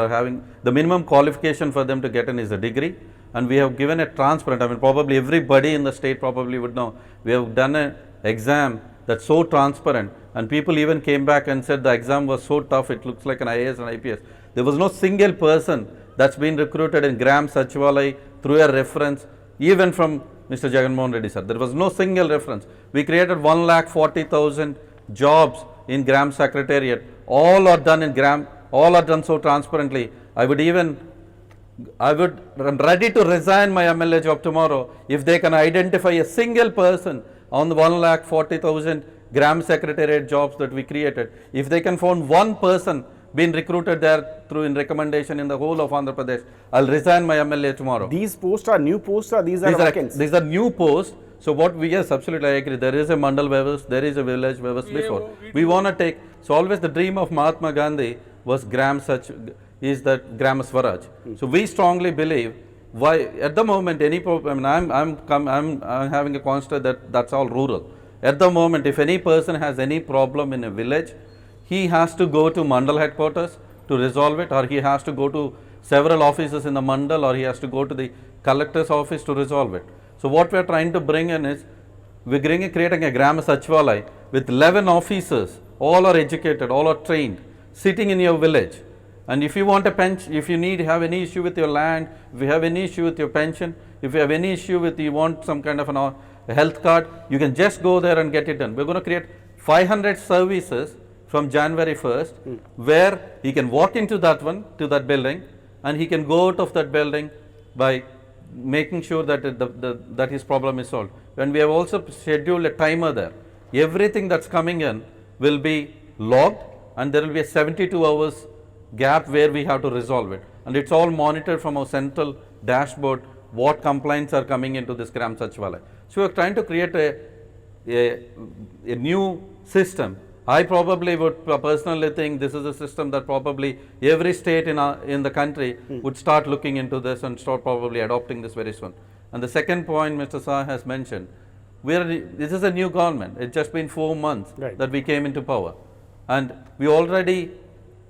are having the minimum qualification for them to get in is a degree. And we have given a transparent, probably everybody in the state probably would know, we have done an exam that's so transparent, and people even came back and said the exam was so tough, it looks like an IAS and IPS. There was no single person that's been recruited in Gram Sachivalay through a reference, even from Mr. Jagan Mohan Reddy sir. There was no single reference. We created 1,40,000 jobs in Gram Secretariat. All are done in Gram, all are done so transparently. I'm ready to resign my MLA job tomorrow if they can identify a single person on the 1,40,000 Gram Secretariat jobs that we created. If they can find one person being recruited there through in recommendation in the whole of Andhra Pradesh, I'll resign my MLA tomorrow. These posts are new posts or these are vacants? These are new posts. So what we, yes, absolutely I agree. There is a Mandal Vyavas, there is a village Vyavas before. We want to take, so always the dream of Mahatma Gandhi was is that Gram Swaraj. So we strongly believe, why at the moment any problem, I'm having a concept that's all rural. At the moment, if any person has any problem in a village, he has to go to Mandal headquarters to resolve it, or he has to go to several offices in the Mandal, or he has to go to the collector's office to resolve it. So what we are trying to bring in is, we're creating a Grama Sachivalay with 11 officers, all are educated, all are trained, sitting in your village. And if you want a pension, if you have any issue with your land, if you have any issue with your pension, if you have any issue with you want some kind of a health card, you can just go there and get it done. We're going to create 500 services from January 1st, where he can walk into that building, and he can go out of that building by making sure that that his problem is solved. And we have also scheduled a timer there. Everything that's coming in will be logged, and there will be a 72 hours gap where we have to resolve it. And it's all monitored from our central dashboard, what complaints are coming into this Gram Sachivalay. So we're trying to create a new system. I probably would personally think this is a system that probably every state in the country would start looking into this and start probably adopting this very soon. And the second point Mr. Shah has mentioned, this is a new government. It's just been 4 months that we came into power. And we already,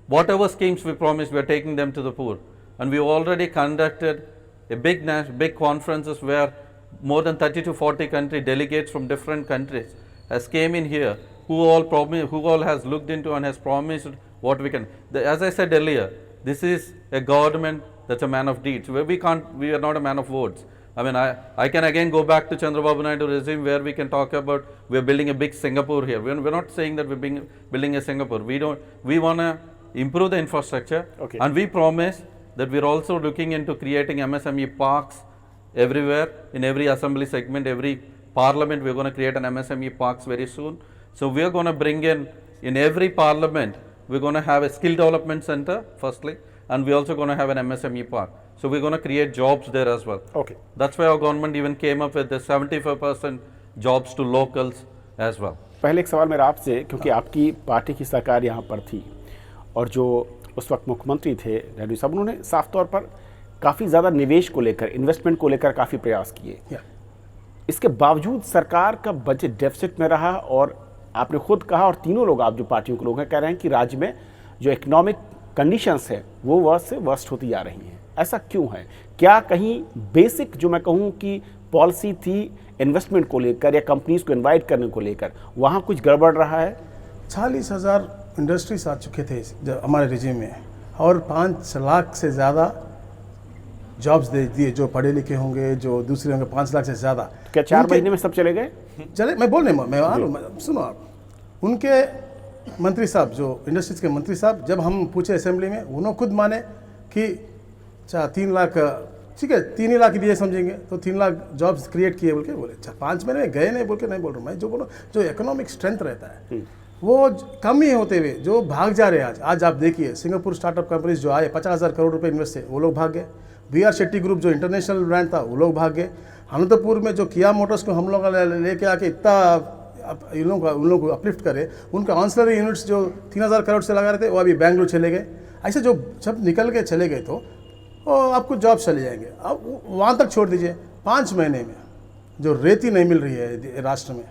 whatever schemes we promised, we are taking them to the poor. And we already conducted a big conferences where more than 30 to 40 country delegates from different countries has came in here, who all has looked into and has promised what we can. As I said earlier, this is a government that's a man of deeds. Where we are not a man of words. I can again go back to Chandrababu Naidu regime where we can talk about we're building a big Singapore here. We're not saying that we're building a Singapore. We want to improve the infrastructure, and we promise that we're also looking into creating MSME parks everywhere, in every assembly segment, every parliament. We're going to create an MSME parks very soon. So we're going to bring in every parliament, we're going to have a skill development center firstly, and we're also going to have an MSME park. So we're going to create jobs there as well. That's why our government even came up with the 75% jobs to locals as well. पहले एक सवाल मेरा आपसे, क्योंकि आपकी party की सरकार यहाँ पर थी और जो उस वक्त मुख्यमंत्री थे रेड्डी साहब, उन्होंने साफ तौर पर काफ़ी ज़्यादा निवेश को लेकर, इन्वेस्टमेंट को लेकर काफ़ी प्रयास किए। इसके बावजूद सरकार का बजट डेफिसिट में रहा, और आपने खुद कहा, और तीनों लोग, आप जो पार्टियों के लोग हैं, कह रहे हैं कि राज्य में जो इकोनॉमिक कंडीशंस है वो वर्स्ट से वर्स्ट होती जा रही हैं। ऐसा क्यों है? क्या कहीं बेसिक जो मैं कहूँ कि पॉलिसी थी इन्वेस्टमेंट को लेकर या कंपनीज को इनवाइट करने को लेकर, वहाँ कुछ गड़बड़ रहा है? 40,000 इंडस्ट्रीज आ चुके थे जब हमारे रिजीम में, और 5 लाख से ज़्यादा जॉब्स दे दिए, जो पढ़े लिखे होंगे, जो दूसरे होंगे, 5 लाख से ज़्यादा। क्या 4 महीने में सब चले गए? चले, मैं बोलने मैं सुनो आप, उनके मंत्री साहब, जो इंडस्ट्रीज के मंत्री साहब, जब हम पूछे असेंबली में, उन्होंने खुद माने कि 3 लाख, ठीक है 3 ही लाख दिए समझेंगे, तो 3 लाख जॉब्स क्रिएट किए बोल के बोले। 5 महीने में गए नहीं बोल के नहीं बोल रहा हूँ मैं, जो बोलो जो इकोनॉमिक स्ट्रेंथ रहता है, वो कम ही होते हुए जो भाग जा रहे हैं आज आप देखिए सिंगापुर स्टार्टअप कंपनीज जो आए 50,000 करोड़ रुपए इन्वेस्ट है वो लोग भाग गए। BR शेट्टी ग्रुप जो इंटरनेशनल ब्रांड था वो लोग भाग गए। अनंतपुर में जो किया मोटर्स को हम लोग लेके आके इतना उन लोगों को अपलिफ्ट करे, उनका ऑन्सलरी यूनिट्स जो 3,000 करोड़ से लगा रहे थे वो अभी बेंगलुरु चले गए। ऐसे जो जब निकल के चले गए तो आपको जॉब चले जाएंगे। अब वहाँ तक छोड़ दीजिए, 5 महीने में जो रेती नहीं मिल रही है राष्ट्र में,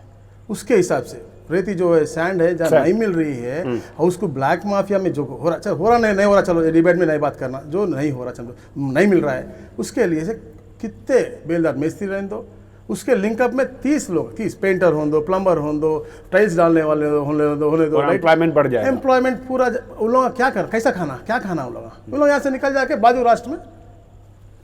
उसके हिसाब से रेती जो है सैंड है जहाँ नहीं मिल रही है और उसको ब्लैक माफिया में जो हो रहा नहीं हो रहा, चलो डिबेट में नहीं बात करना, जो नहीं हो रहा चलो नहीं मिल रहा है उसके लिए से कितने बेलदार मिस्त्री रहने दो, उसके लिंकअप में 30 लोग 30 पेंटर हों दो, प्लम्बर हों दो, टाइल्स डालने वाले होने दो, एम्प्लॉयमेंट बढ़ जाए, एम्प्लॉयमेंट पूरा उन लोगों का कैसा खाना उन लोग यहाँ से निकल जाके बाजू राष्ट्र में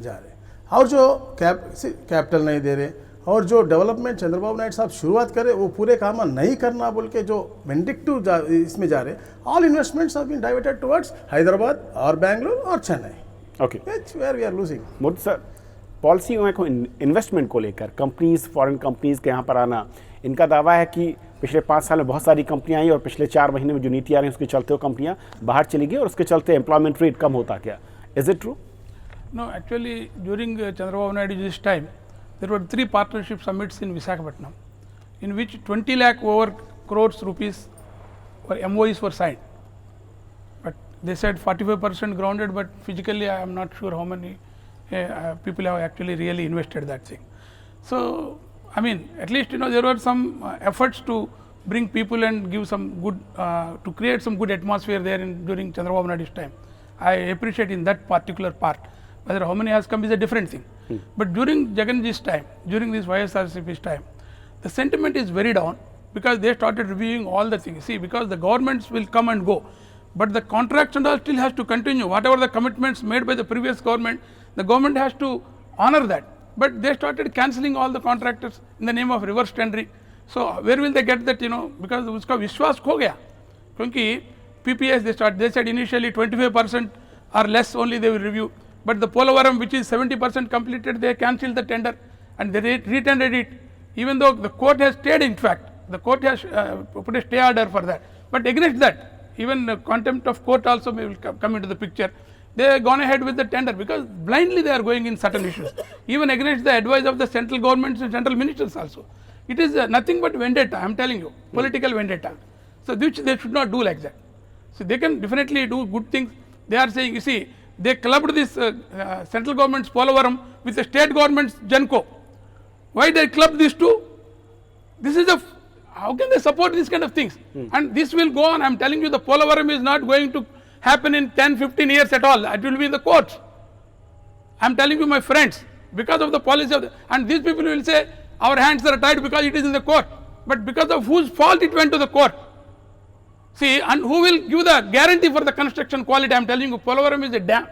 जा रहे। और जो कैपिटल नहीं दे रहे और जो डेवलपमेंट चंद्रबाबू नायडू साहब शुरुआत करे वो पूरे काम नहीं करना बोल के जो विंडिक्टिव इसमें जा रहे, all investments have been diverted towards Hyderabad और बेंगलुरु और Chennai. Okay, where we are losing. Modi sir, policy को इन्वेस्टमेंट को लेकर कंपनीज, फॉरेन कंपनीज के यहाँ पर आना, इनका दावा है कि पिछले 5 साल में बहुत सारी कंपनियाँ आई और पिछले 4 महीने में जो नीति आ रही है उसके चलते वो कंपनियाँ बाहर चली गई और उसके चलते एम्प्लॉयमेंट रेट कम होता गया। Is it true? No, actually during Chandrababu Naidu's time, there were 3 partnership summits in Visakhapatnam, in which 20 lakh over crores rupees or MOUs were signed. But they said 45% grounded, but physically I am not sure how many people have actually really invested that thing. So, I mean, at least there were some efforts to bring people and give some good, to create some good atmosphere there during Chandrababu Naidu's time. I appreciate in that particular part. Whether how many has come is a different thing. But during Jaganji's time, during this YSRCP's time, the sentiment is very down because they started reviewing all the things. See, because the governments will come and go, but the contracts and all still has to continue. Whatever the commitments made by the previous government, the government has to honor that. But they started cancelling all the contractors in the name of reverse tendering. So where will they get that, because uska vishwas kho gaya. Kyunki PPS they said initially 25% or less only they will review. But the Polavaram, which is 70% completed, they cancelled the tender and they re-tendered it, even though the court has stayed. In fact, the court has put a stay order for that. But against that, even contempt of court also will come into the picture. They have gone ahead with the tender because blindly they are going in certain issues, even against the advice of the central governments and central ministers also. It is nothing but vendetta, I am telling you, political vendetta. So which they should not do like that. So they can definitely do good things. They are saying, you see, they clubbed this central government's Polavaram with the state government's Genco. Why they clubbed these two? This is how can they support these kind of things? And this will go on. I am telling you, the Polavaram is not going to happen in 10-15 years at all. It will be in the courts. I am telling you, my friends, because of the policy of and these people will say our hands are tied because it is in the court. But because of whose fault it went to the court? See, and who will give the guarantee for the construction quality? I am telling you, Polavaram is a dam.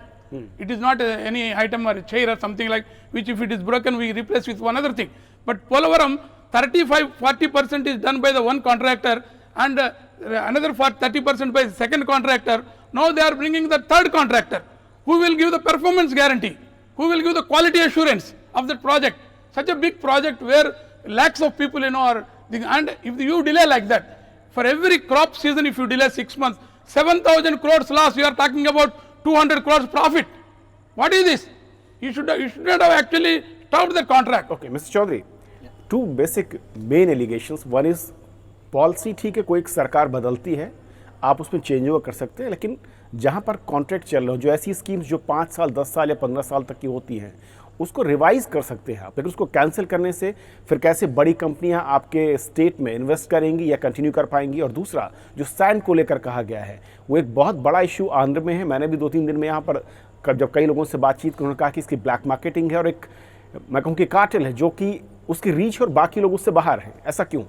It is not any item or a chair or something like which if it is broken we replace with one other thing. But Polavaram, 35-40% is done by the one contractor and another 30% by the second contractor. Now they are bringing the third contractor. Who will give the performance guarantee? Who will give the quality assurance of the project? Such a big project where lakhs of people are, and if you delay like that, for every crop season, if you delay 6 months, 7,000 crores loss, we are talking about 200 crores profit. What is this? You should not have actually stopped the contract. Okay, Mr. Chaudhary, 2 basic main allegations. One is policy ठीक है, कोई एक सरकार बदलती है, आप उसमें change over कर सकते हैं, लेकिन जहाँ पर कॉन्ट्रैक्ट चल रहे हो, जो ऐसी स्कीम्स जो 5 साल, 10 साल या 15 साल तक की होती हैं, उसको रिवाइज कर सकते हैं आप, लेकिन उसको कैंसिल करने से फिर कैसे बड़ी कंपनियां आपके स्टेट में इन्वेस्ट करेंगी या कंटिन्यू कर पाएंगी। और दूसरा जो सैंड को लेकर कहा गया है, वो एक बहुत बड़ा इशू आंध्र में है। मैंने भी 2-3 दिन में यहाँ पर जब कई लोगों से बातचीत की, उन्होंने कहा कि इसकी ब्लैक मार्केटिंग है और एक मैं कहूँ कि कार्टेल है जो कि उसकी रीच और बाकी लोग उससे बाहर हैं। ऐसा क्यों?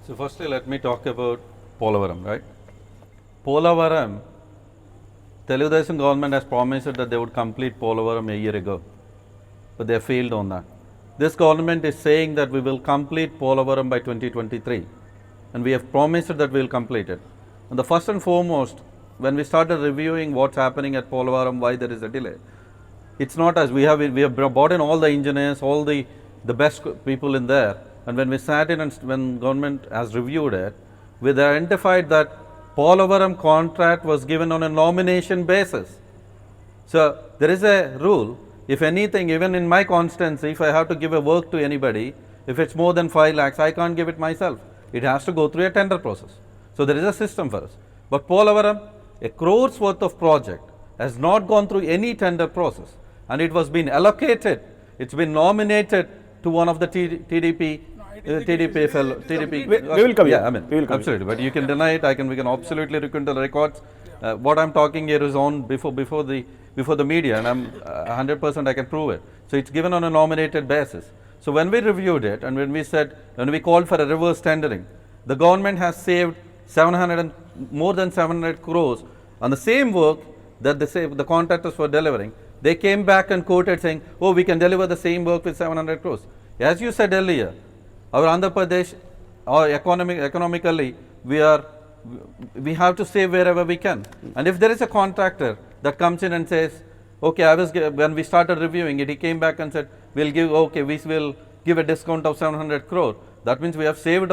So firstly let me talk about Polavaram, right? Polavaram, Telugu government has promised that they would complete Polavaram a year ago. But they have failed on that. This government is saying that we will complete Polavaram by 2023 and we have promised that we will complete it. And the first and foremost, when we started reviewing what's happening at Polavaram, why there is a delay, it's not as we have brought in all the engineers, all the best people in there, and when we sat in and when government has reviewed it, we identified that Polavaram contract was given on a nomination basis. So there is a rule, if anything, even in my constituency, if I have to give a work to anybody, if it's more than 5 lakhs, I can't give it myself. It has to go through a tender process. So there is a system for us. But Polavaram, a crores worth of project, has not gone through any tender process, and it was been allocated, it's been nominated to one of the TDP fellow, TDP. We will come Yeah, here. I mean, We will come absolutely. But you can deny it. We can absolutely look into the records. What I'm talking here is on before the media, and I'm 100% I can prove it. So it's given on a nominated basis. So when we reviewed it, and when we called for a reverse tendering, the government has saved more than 700 crores on the same work that the contractors were delivering. They came back and quoted saying, oh, we can deliver the same work with 700 crores. As you said earlier, our Andhra Pradesh, economically, we have to save wherever we can. And if there is a contractor that comes in and says, okay, when we started reviewing it, he came back and said, we will give a discount of 700 crore. That means we have saved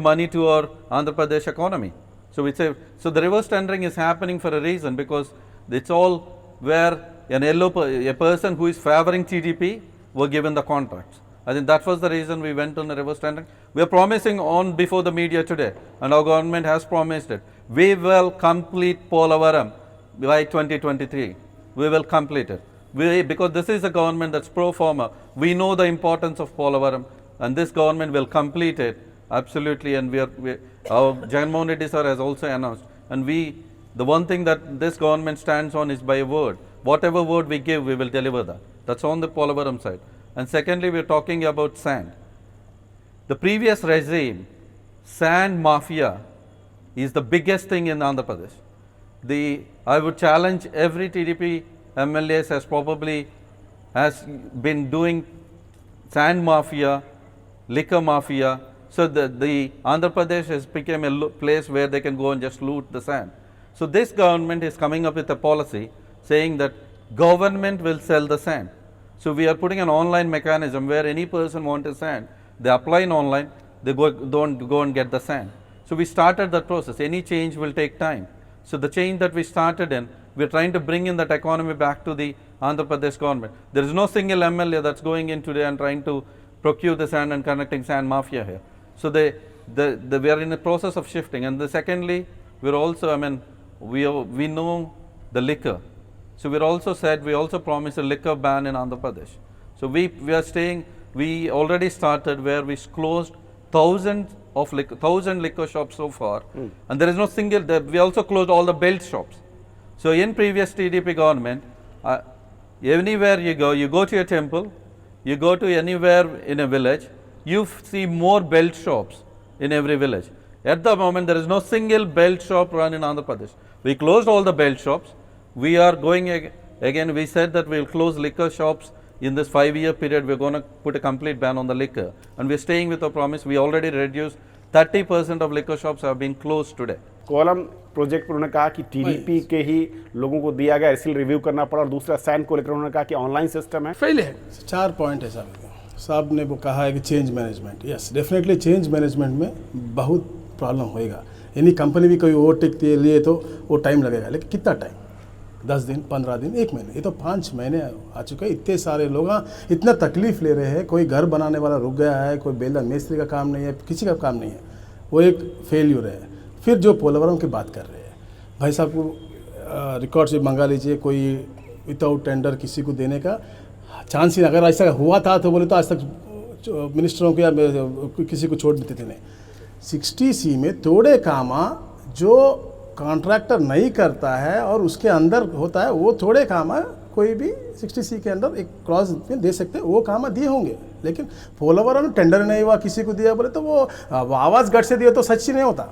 money to our Andhra Pradesh economy. So so the reverse tendering is happening for a reason, because it's all where a person who is favoring TDP were given the contracts. I think that was the reason we went on the reverse tendering. We are promising before the media today, and our government has promised it. We will complete Polavaram by 2023. We will complete it. Because this is a government that's pro forma. We know the importance of Polavaram, and this government will complete it absolutely. And our Jagan Mohan Reddy sir has also announced. And the one thing that this government stands on is by a word. Whatever word we give, we will deliver that. That's on the Polavaram side. And secondly, we're talking about sand. The previous regime, sand mafia, is the biggest thing in Andhra Pradesh. I would challenge every TDP MLAs has been doing sand mafia, liquor mafia. So the Andhra Pradesh has become a place where they can go and just loot the sand. So this government is coming up with a policy saying that government will sell the sand. So we are putting an online mechanism where any person wants a sand, they apply in online, they don't go and get the sand. So we started that process. Any change will take time. So the change that we started in, we're trying to bring in that economy back to the Andhra Pradesh government. There is no single MLA that's going in today and trying to procure the sand and connecting sand mafia here. So we are in the process of shifting. And secondly, we're also, we know the liquor. So we also promised a liquor ban in Andhra Pradesh. So we already started where we closed 1,000 liquor shops so far. And there is no single, we also closed all the belt shops. So in previous TDP government, anywhere you go to a temple, you go to anywhere in a village, you see more belt shops in every village. At the moment, there is no single belt shop run in Andhra Pradesh. We closed all the belt shops. We are going again, we said that we will close liquor shops in this 5-year period. We are going to put a complete ban on the liquor. And we are staying with our promise. We already reduced 30% of liquor shops have been closed today. कोलम project पर उन्होंने कहा कि TDP के ही लोगों को दिया गया, इसलिए रिव्यू करना पड़ा। और दूसरा सैंड को लेकर उन्होंने कहा कि ऑनलाइन सिस्टम है, फेल है। 4 पॉइंट है साहब ने वो कहा है कि change management, yes definitely change management में बहुत प्रॉब्लम होएगा। यानी कंपनी भी कोई ओवरटेक के लिए तो वो टाइम लगेगा, लेकिन कितना टाइम, 10 दिन, 15 दिन, 1 महीने, ये तो 5 महीने आ चुके हैं। इतने सारे लोग इतना तकलीफ ले रहे हैं, कोई घर बनाने वाला रुक गया है, कोई बेलदार मिस्त्री का काम नहीं है, किसी का काम नहीं है, वो एक फेल्यूर है। फिर जो पोलवरम की बात कर रहे हैं, भाई साहब को रिकॉर्ड से मंगा लीजिए, कोई विदाउट टेंडर किसी को देने का चांस ही, अगर ऐसा हुआ था तो बोले तो आज तक मिनिस्टरों को या किसी को छोड़ देते थे। नहीं, 60C में थोड़े कामा जो कॉन्ट्रैक्टर नहीं करता है और उसके अंदर होता है, वो थोड़े कामा कोई भी 60C के अंदर एक क्लॉज में दे सकते हैं, वो काम दिए होंगे। लेकिन पोलवरम टेंडर नहीं हुआ, किसी को दिया बोले तो वो आवाज़ गट से दिया तो सच ही नहीं होता।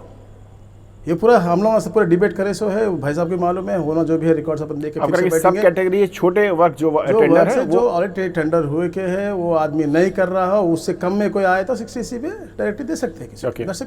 ये पूरा हम लोग से पूरा डिबेट करे सो है, भाई साहब को मालूम है, होना जो भी है रिकॉर्ड्स अपन देख के अब फिर से सब बैठेंगे। कैटेगरी छोटे वर्क जो जो टेंडर वर्क है से जो वो ऑलरेडी टेंडर हुए के है वो आदमी नहीं कर रहा हो, उससे कम में कोई आए तो 60C पे डायरेक्टली दे सकते हैं किसी Okay. को। That's a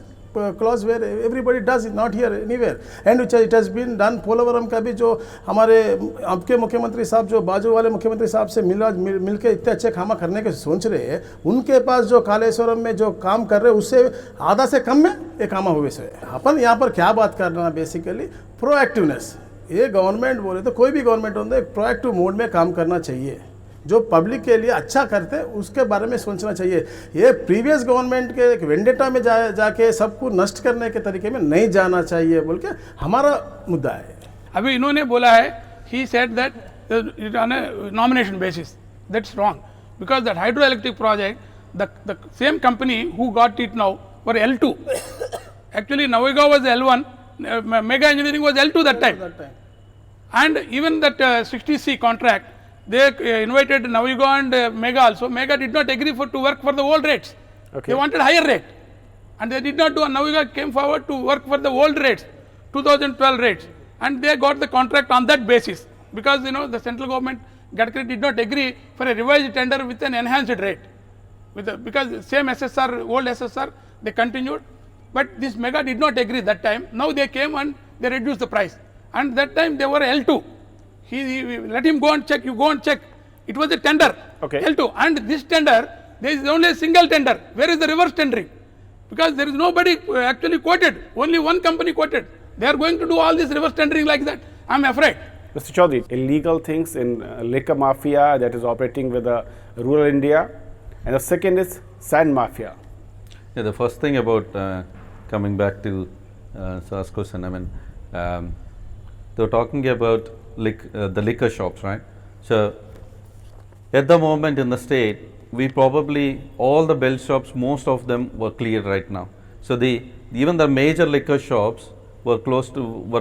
clause where everybody does it, not here anywhere and it has been done. Polavaram का भी जो हमारे आपके मुख्यमंत्री साहब जो बाजू वाले मुख्यमंत्री साहब से मिल के इतने अच्छे काम करने के सोच रहे हैं, उनके पास जो कालेश्वरम में जो काम कर रहे हैं उससे आधा से कम में ये काम हुए से। अपन यहाँ पर क्या बात करना बेसिकली प्रोएक्टिवनेस। ये गवर्नमेंट बोले तो कोई भी गवर्नमेंट होता है, एक प्रोएक्टिव मोड में काम करना चाहिए, जो पब्लिक के लिए अच्छा करते हैं उसके बारे में सोचना चाहिए। ये प्रीवियस गवर्नमेंट के एक वेंडेटा में जाके सबको नष्ट करने के तरीके में नहीं जाना चाहिए बोल के हमारा मुद्दा है। अभी इन्होंने बोला है, he said that on a nomination basis, that's wrong, because that hydroelectric project, the same company who got it now were L2. Actually Navaigaon was L1, Mega Engineering was L2 that time. And even that 60C contract, they invited Navaigaon and Mega also. Mega did not agree to work for the old rates. Okay. They wanted higher rate, and they did not do. And Navaigaon came forward to work for the old rates, 2012 rates, and they got the contract on that basis, because the central government Gadkari did not agree for a revised tender with an enhanced rate, because same SSR, old SSR, they continued, but this Mega did not agree that time. Now they came and they reduced the price, and that time they were L2. He let him go and check. You go and check. It was a tender. Okay. L2, and this tender, there is only a single tender. Where is the reverse tendering? Because there is nobody actually quoted. Only one company quoted. They are going to do all this reverse tendering like that. I am afraid. Mr. Chaudhary, illegal things in liquor mafia that is operating with rural India, and the second is sand mafia. Yeah, the first thing about coming back to Sir's question, I mean, they were talking about the liquor shops, right? So, at the moment in the state, we probably, all the bell shops, most of them were cleared right now. So, even the major liquor shops were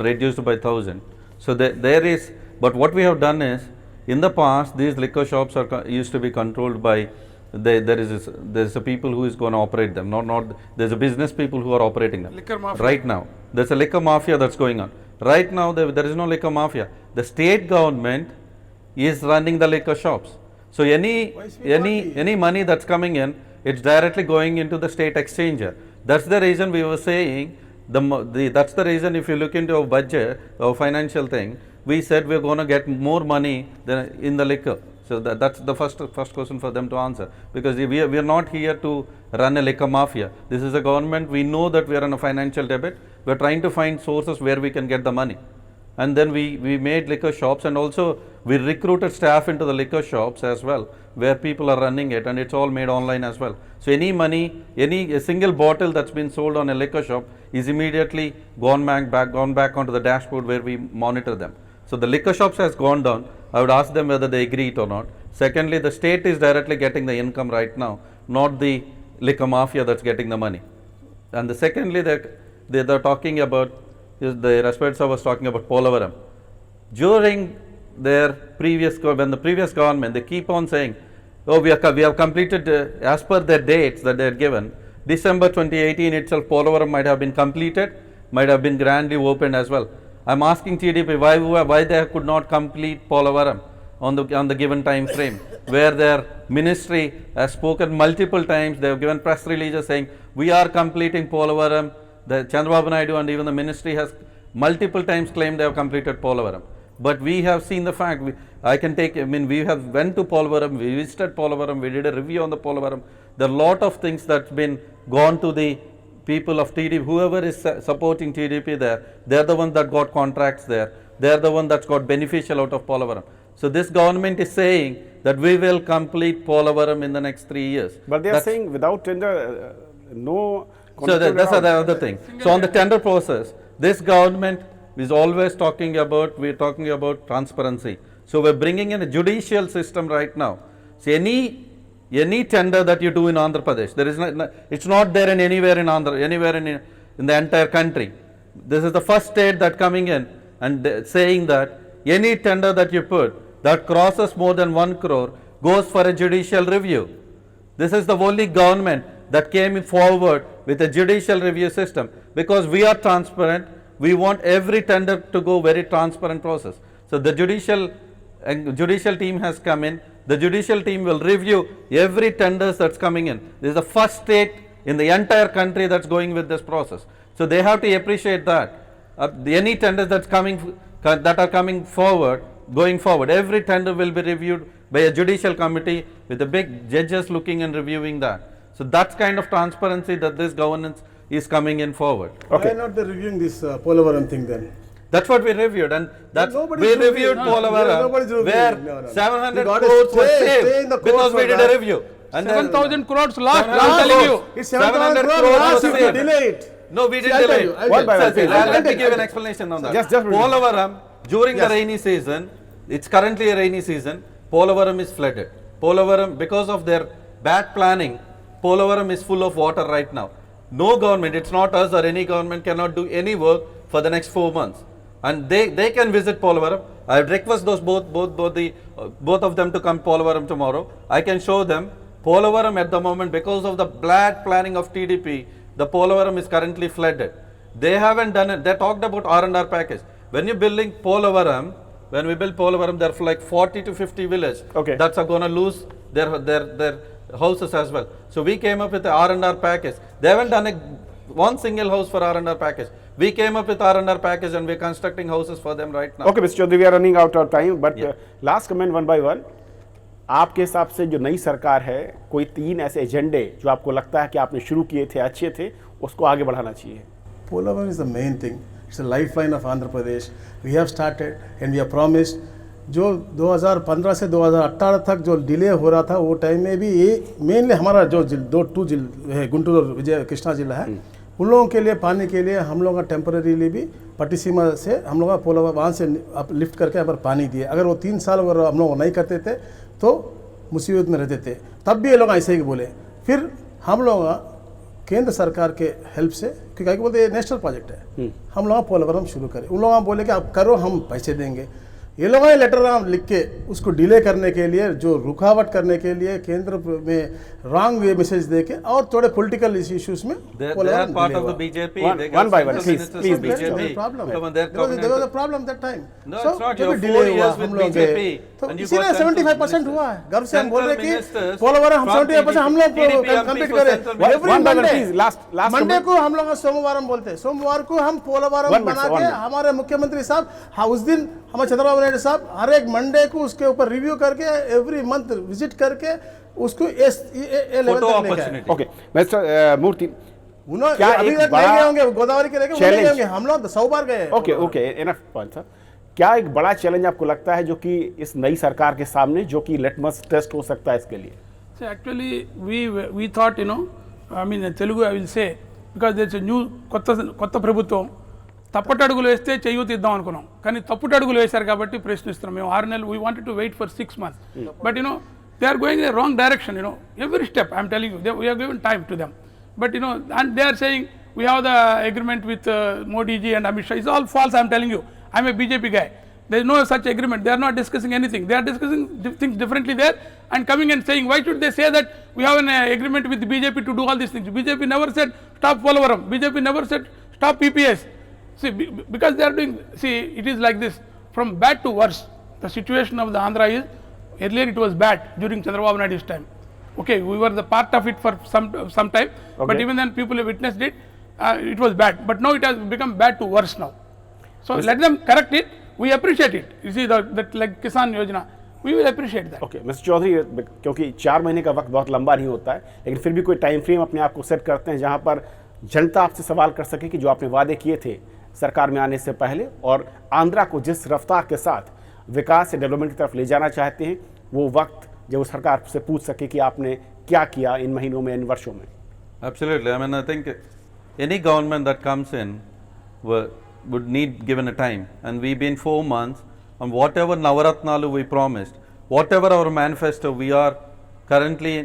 reduced by 1,000. So, there is, but what we have done is, in the past, these liquor shops used to be controlled by, there's a people who is going to operate them, there's a business people who are operating them. Liquor mafia. Right now, there's a liquor mafia that's going on. Right now, there is no liquor mafia. The state government is running the liquor shops. So, any money that's coming in, it's directly going into the state exchanger. That's the reason we were saying, that's the reason if you look into our budget, our financial thing, we said we're going to get more money than in the liquor. So that's the first question for them to answer, because we are not here to run a liquor mafia. This is a government. We know that we are in a financial debit. We're trying to find sources where we can get the money. And then we made liquor shops, and also we recruited staff into the liquor shops as well, where people are running it, and it's all made online as well. So any money, a single bottle that's been sold on a liquor shop is immediately gone back onto the dashboard where we monitor them. So the liquor shops has gone down. I would ask them whether they agree it or not. Secondly, the state is directly getting the income right now, not the liquor mafia that's getting the money. And secondly, they're talking about, the respected was talking about Polavaram. During their when the previous government, they keep on saying, oh, we have completed, as per their dates that they had given, December 2018 itself, Polavaram might have been completed, might have been grandly opened as well. I'm asking TDP why they could not complete Polavaram on the given time frame, where their ministry has spoken multiple times. They have given press releases saying we are completing Polavaram. The Chandrababu Naidu and even the ministry has multiple times claimed they have completed Polavaram. But we have seen the fact. We have went to Polavaram, we visited Polavaram, we did a review on the Polavaram. There are a lot of things that's been gone to the people of TDP, whoever is supporting TDP there, they're the ones that got contracts there. They're the one that's got beneficial out of Polavaram. So this government is saying that we will complete Polavaram in the next 3 years. But they are saying without tender, no. So that's the other thing. So on the tender process, this government is always talking about, we're talking about transparency. So we're bringing in a judicial system right now. So any tender that you do in Andhra Pradesh, there is it's not there in anywhere in Andhra, anywhere in the entire country. This is the first state that coming in and saying that any tender that you put that crosses more than 1 crore goes for a judicial review. This is the only government that came forward with a judicial review system, because we are transparent, we want every tender to go very transparent process. So the judicial team has come in. The judicial team will review every tenders that's coming in. This is the first state in the entire country that's going with this process. So they have to appreciate that. Any tenders that are coming forward, going forward, every tender will be reviewed by a judicial committee with the big judges looking and reviewing that. So that's kind of transparency that this governance is coming in forward. Okay. Why not they reviewing this Polavaram thing then? That's what we reviewed, and that's Nobody's we reviewing. reviewed No, Polavaram, nobody's reviewing. where No, no. 700 You gotta crores were stay in saved the court because we for did that. a review. And then 7,000 crores lost, 700 I'm telling you. crores. It's 700 crores crores lost was if you saved. delay it. No, we See, didn't I'll delay. tell you, I'll One by tell one, you. please. Let me I'll give an tell explanation on that. Just briefly. Polavaram, during the Yes. rainy season, it's currently a rainy season, Polavaram is flooded. Polavaram, because of their bad planning, Polavaram is full of water right now. No government, it's not us or any government, cannot do any work for the next 4 months. And they can visit Polavaram. I would request those both of them to come Polavaram tomorrow. I can show them Polavaram at the moment, because of the bad planning of TDP, the Polavaram is currently flooded. They haven't done it. They talked about R&R package. When you're building Polavaram, when we build Polavaram, there are like 40 to 50 villages Okay. that's are going to lose their houses as well. So we came up with the R&R package. They haven't done one single house for R&R package. We came up with R&R package and we're constructing houses for them right now. Okay, Mr. Chaudhary, we are running out of time, but Yeah. last comment one by one. आपके हिसाब से जो नई सरकार है, कोई 3 ऐसे एजेंडे जो आपको लगता है कि आपने शुरू किए थे, अच्छे थे, उसको आगे बढ़ाना चाहिए? Polavaram is the main thing. It's a lifeline of Andhra Pradesh. We have started and we have promised. जो 2015 से 2018 तक जो डिले हो रहा था, वो टाइम में भी ये मेनली हमारा जो टू जिले है, गुंटूर और विजय कृष्णा जिला है, उन लोगों के लिए पानी के लिए हम लोग का टेम्परेरीली भी पट्टिसीमा से हम लोग का पोलावर वहाँ से लिफ्ट करके यहाँ पर पानी दिए. अगर वो 3 साल अगर हम लोग नहीं करते थे तो मुसीबत में रहते थे. तब भी ये लोग ऐसे ही बोले. फिर हम लोग केंद्र सरकार के हेल्प से, क्योंकि बोलते ये नेशनल प्रोजेक्ट है, हम लोग पोलावरम शुरू करें. उन लोग बोले कि आप करो, हम पैसे देंगे. ये लोग लेटर लिख के उसको डिले करने के लिए, जो रुकावट करने के लिए केंद्र में रॉन्ग मैसेज देके और थोड़े पॉलिटिकल इश्यूज में They are part of the BJP. One- They one got by one, central please, ministers please, of please. BJP. Problem Come on, है. they're talking There was a about- problem that time. No, So, it's not. जब You're delay 4 हुआ, years हम with लोग BJP, तो and you इसीलिए got central 75% ministers. हुआ है. गर्व से हम बोल रहे Central कि ministers पोलावर हम from 75% हम लोग TDP कंप्लीट for करें. central One- Every one by one, Monday, please. Last Monday comment. को हम लोग सोमवार बोलते हैं. सोमवार को हम पोलावरम One minute, बना one के minute. हमारे मुख्यमंत्री साहब, हाँ, उस दिन हमारे चंद्रबाबू नायडू साहब हर एक मंडे को उसके ऊपर रिव्यू करके एवरी मंथ विजिट करके उसको लेवल Photo तक लेके आए. opportunity. ओके, मिस्टर मूर्ति, उन्होंने क्या अभी एक तक बड़ा नहीं गए होंगे, गोदावरी के लेके वो नहीं challenge- गए होंगे. हम लोग 100 बार गए. Okay okay, enough point sir. क्या एक बड़ा चैलेंज आपको लगता है जो कि इस नई सरकार के सामने, जो कि लिटमस टेस्ट हो सकता है इसके लिए? So actually, we thought, I mean, in Telugu I will say, because there's a new కొత్త ప్రభుత్వం తప్పటడుగులు వేస్తే చెయ్యూతి ఇద్దాం అనుకున్నాం, కానీ తప్పుటడుగులు వేశారు కాబట్టి ప్రశ్నిస్తున్నాం. మేము 6 నెలలు, we wanted to wait for 6 months, but they are going in the wrong direction. Every step I'm telling you, we are given time to them, but and they are saying we have the agreement with Modi ji and Amit Shah. It's all false. I'm telling you, I'm a BJP guy. There is no such agreement. They are not discussing anything. They are discussing things differently there and coming and saying, why should they say that we have an agreement with BJP to do all these things? BJP never said stop Polavaram. BJP never said stop PPS. See, because they are doing, see, it is like this, from bad to worse. The situation of the Andhra is, earlier it was bad during Chandrababu Naidu's time. Okay, we were the part of it for some time, but Okay. even then people have witnessed it. It was bad, but now it has become bad to worse now. So let them correct it. We appreciate it. You see that like Kisan Yojana, we will appreciate that. Okay mister Chaudhary, क्योंकि 4 महीने का वक्त बहुत लंबा नहीं होता है, लेकिन फिर भी कोई टाइम फ्रेम अपने आप को सेट करते हैं जहां पर जनता आपसे सवाल कर सके कि जो आपने वादे किए थे सरकार में आने से पहले, और आंध्रा को जिस रफ्तार के साथ विकास या डेवलपमेंट की तरफ ले जाना चाहते हैं, वो वक्त जब उस सरकार से पूछ सके कि आपने क्या किया इन महीनों में, इन वर्षों में. Absolutely. I mean, I think any government that comes in would need given a time, and we've been 4 months on whatever Navaratnalu we promised, whatever our manifesto, we are currently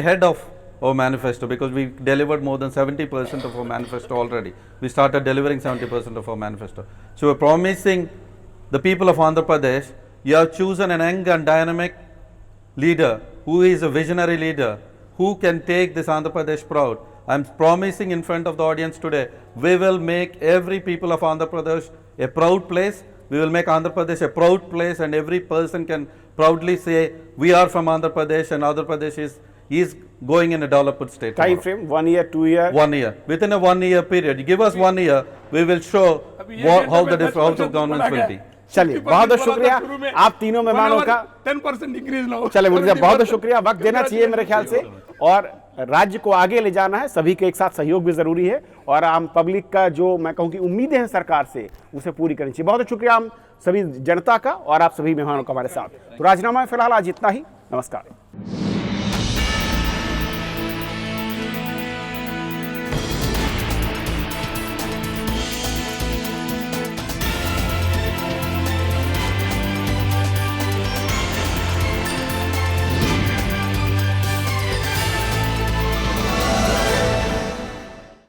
ahead of our manifesto because we delivered more than 70% of our manifesto already. We started delivering 70% of our manifesto. So we're promising the people of Andhra Pradesh, you have chosen an young and dynamic leader who is a visionary leader who can take this Andhra Pradesh proud. I'm promising in front of the audience today, we will make every people of Andhra Pradesh a proud place. We will make Andhra Pradesh a proud place, and every person can proudly say, we are from Andhra Pradesh, and Andhra Pradesh is going in a developed state. Time tomorrow. Frame 1 year 2 year 1 year. Within a 1 year period, you give us 1 year, we will show how the governments will be. चलिए बहुत बहुत शुक्रिया आप तीनों मेहमानों का 10% increase ना हो। चलिए मुझे बहुत बहुत शुक्रिया, वक्त देना चाहिए मेरे ख्याल से, और राज्य को आगे ले जाना है, सभी के एक साथ सहयोग भी जरूरी है, और आम पब्लिक का जो मैं कहूँ कि उम्मीदें हैं सरकार से उसे पूरी करनी चाहिए। बहुत बहुत शुक्रिया हम सभी जनता का और आप सभी मेहमानों का हमारे साथ। तो राजीनामा में फिलहाल आज इतना ही, नमस्कार।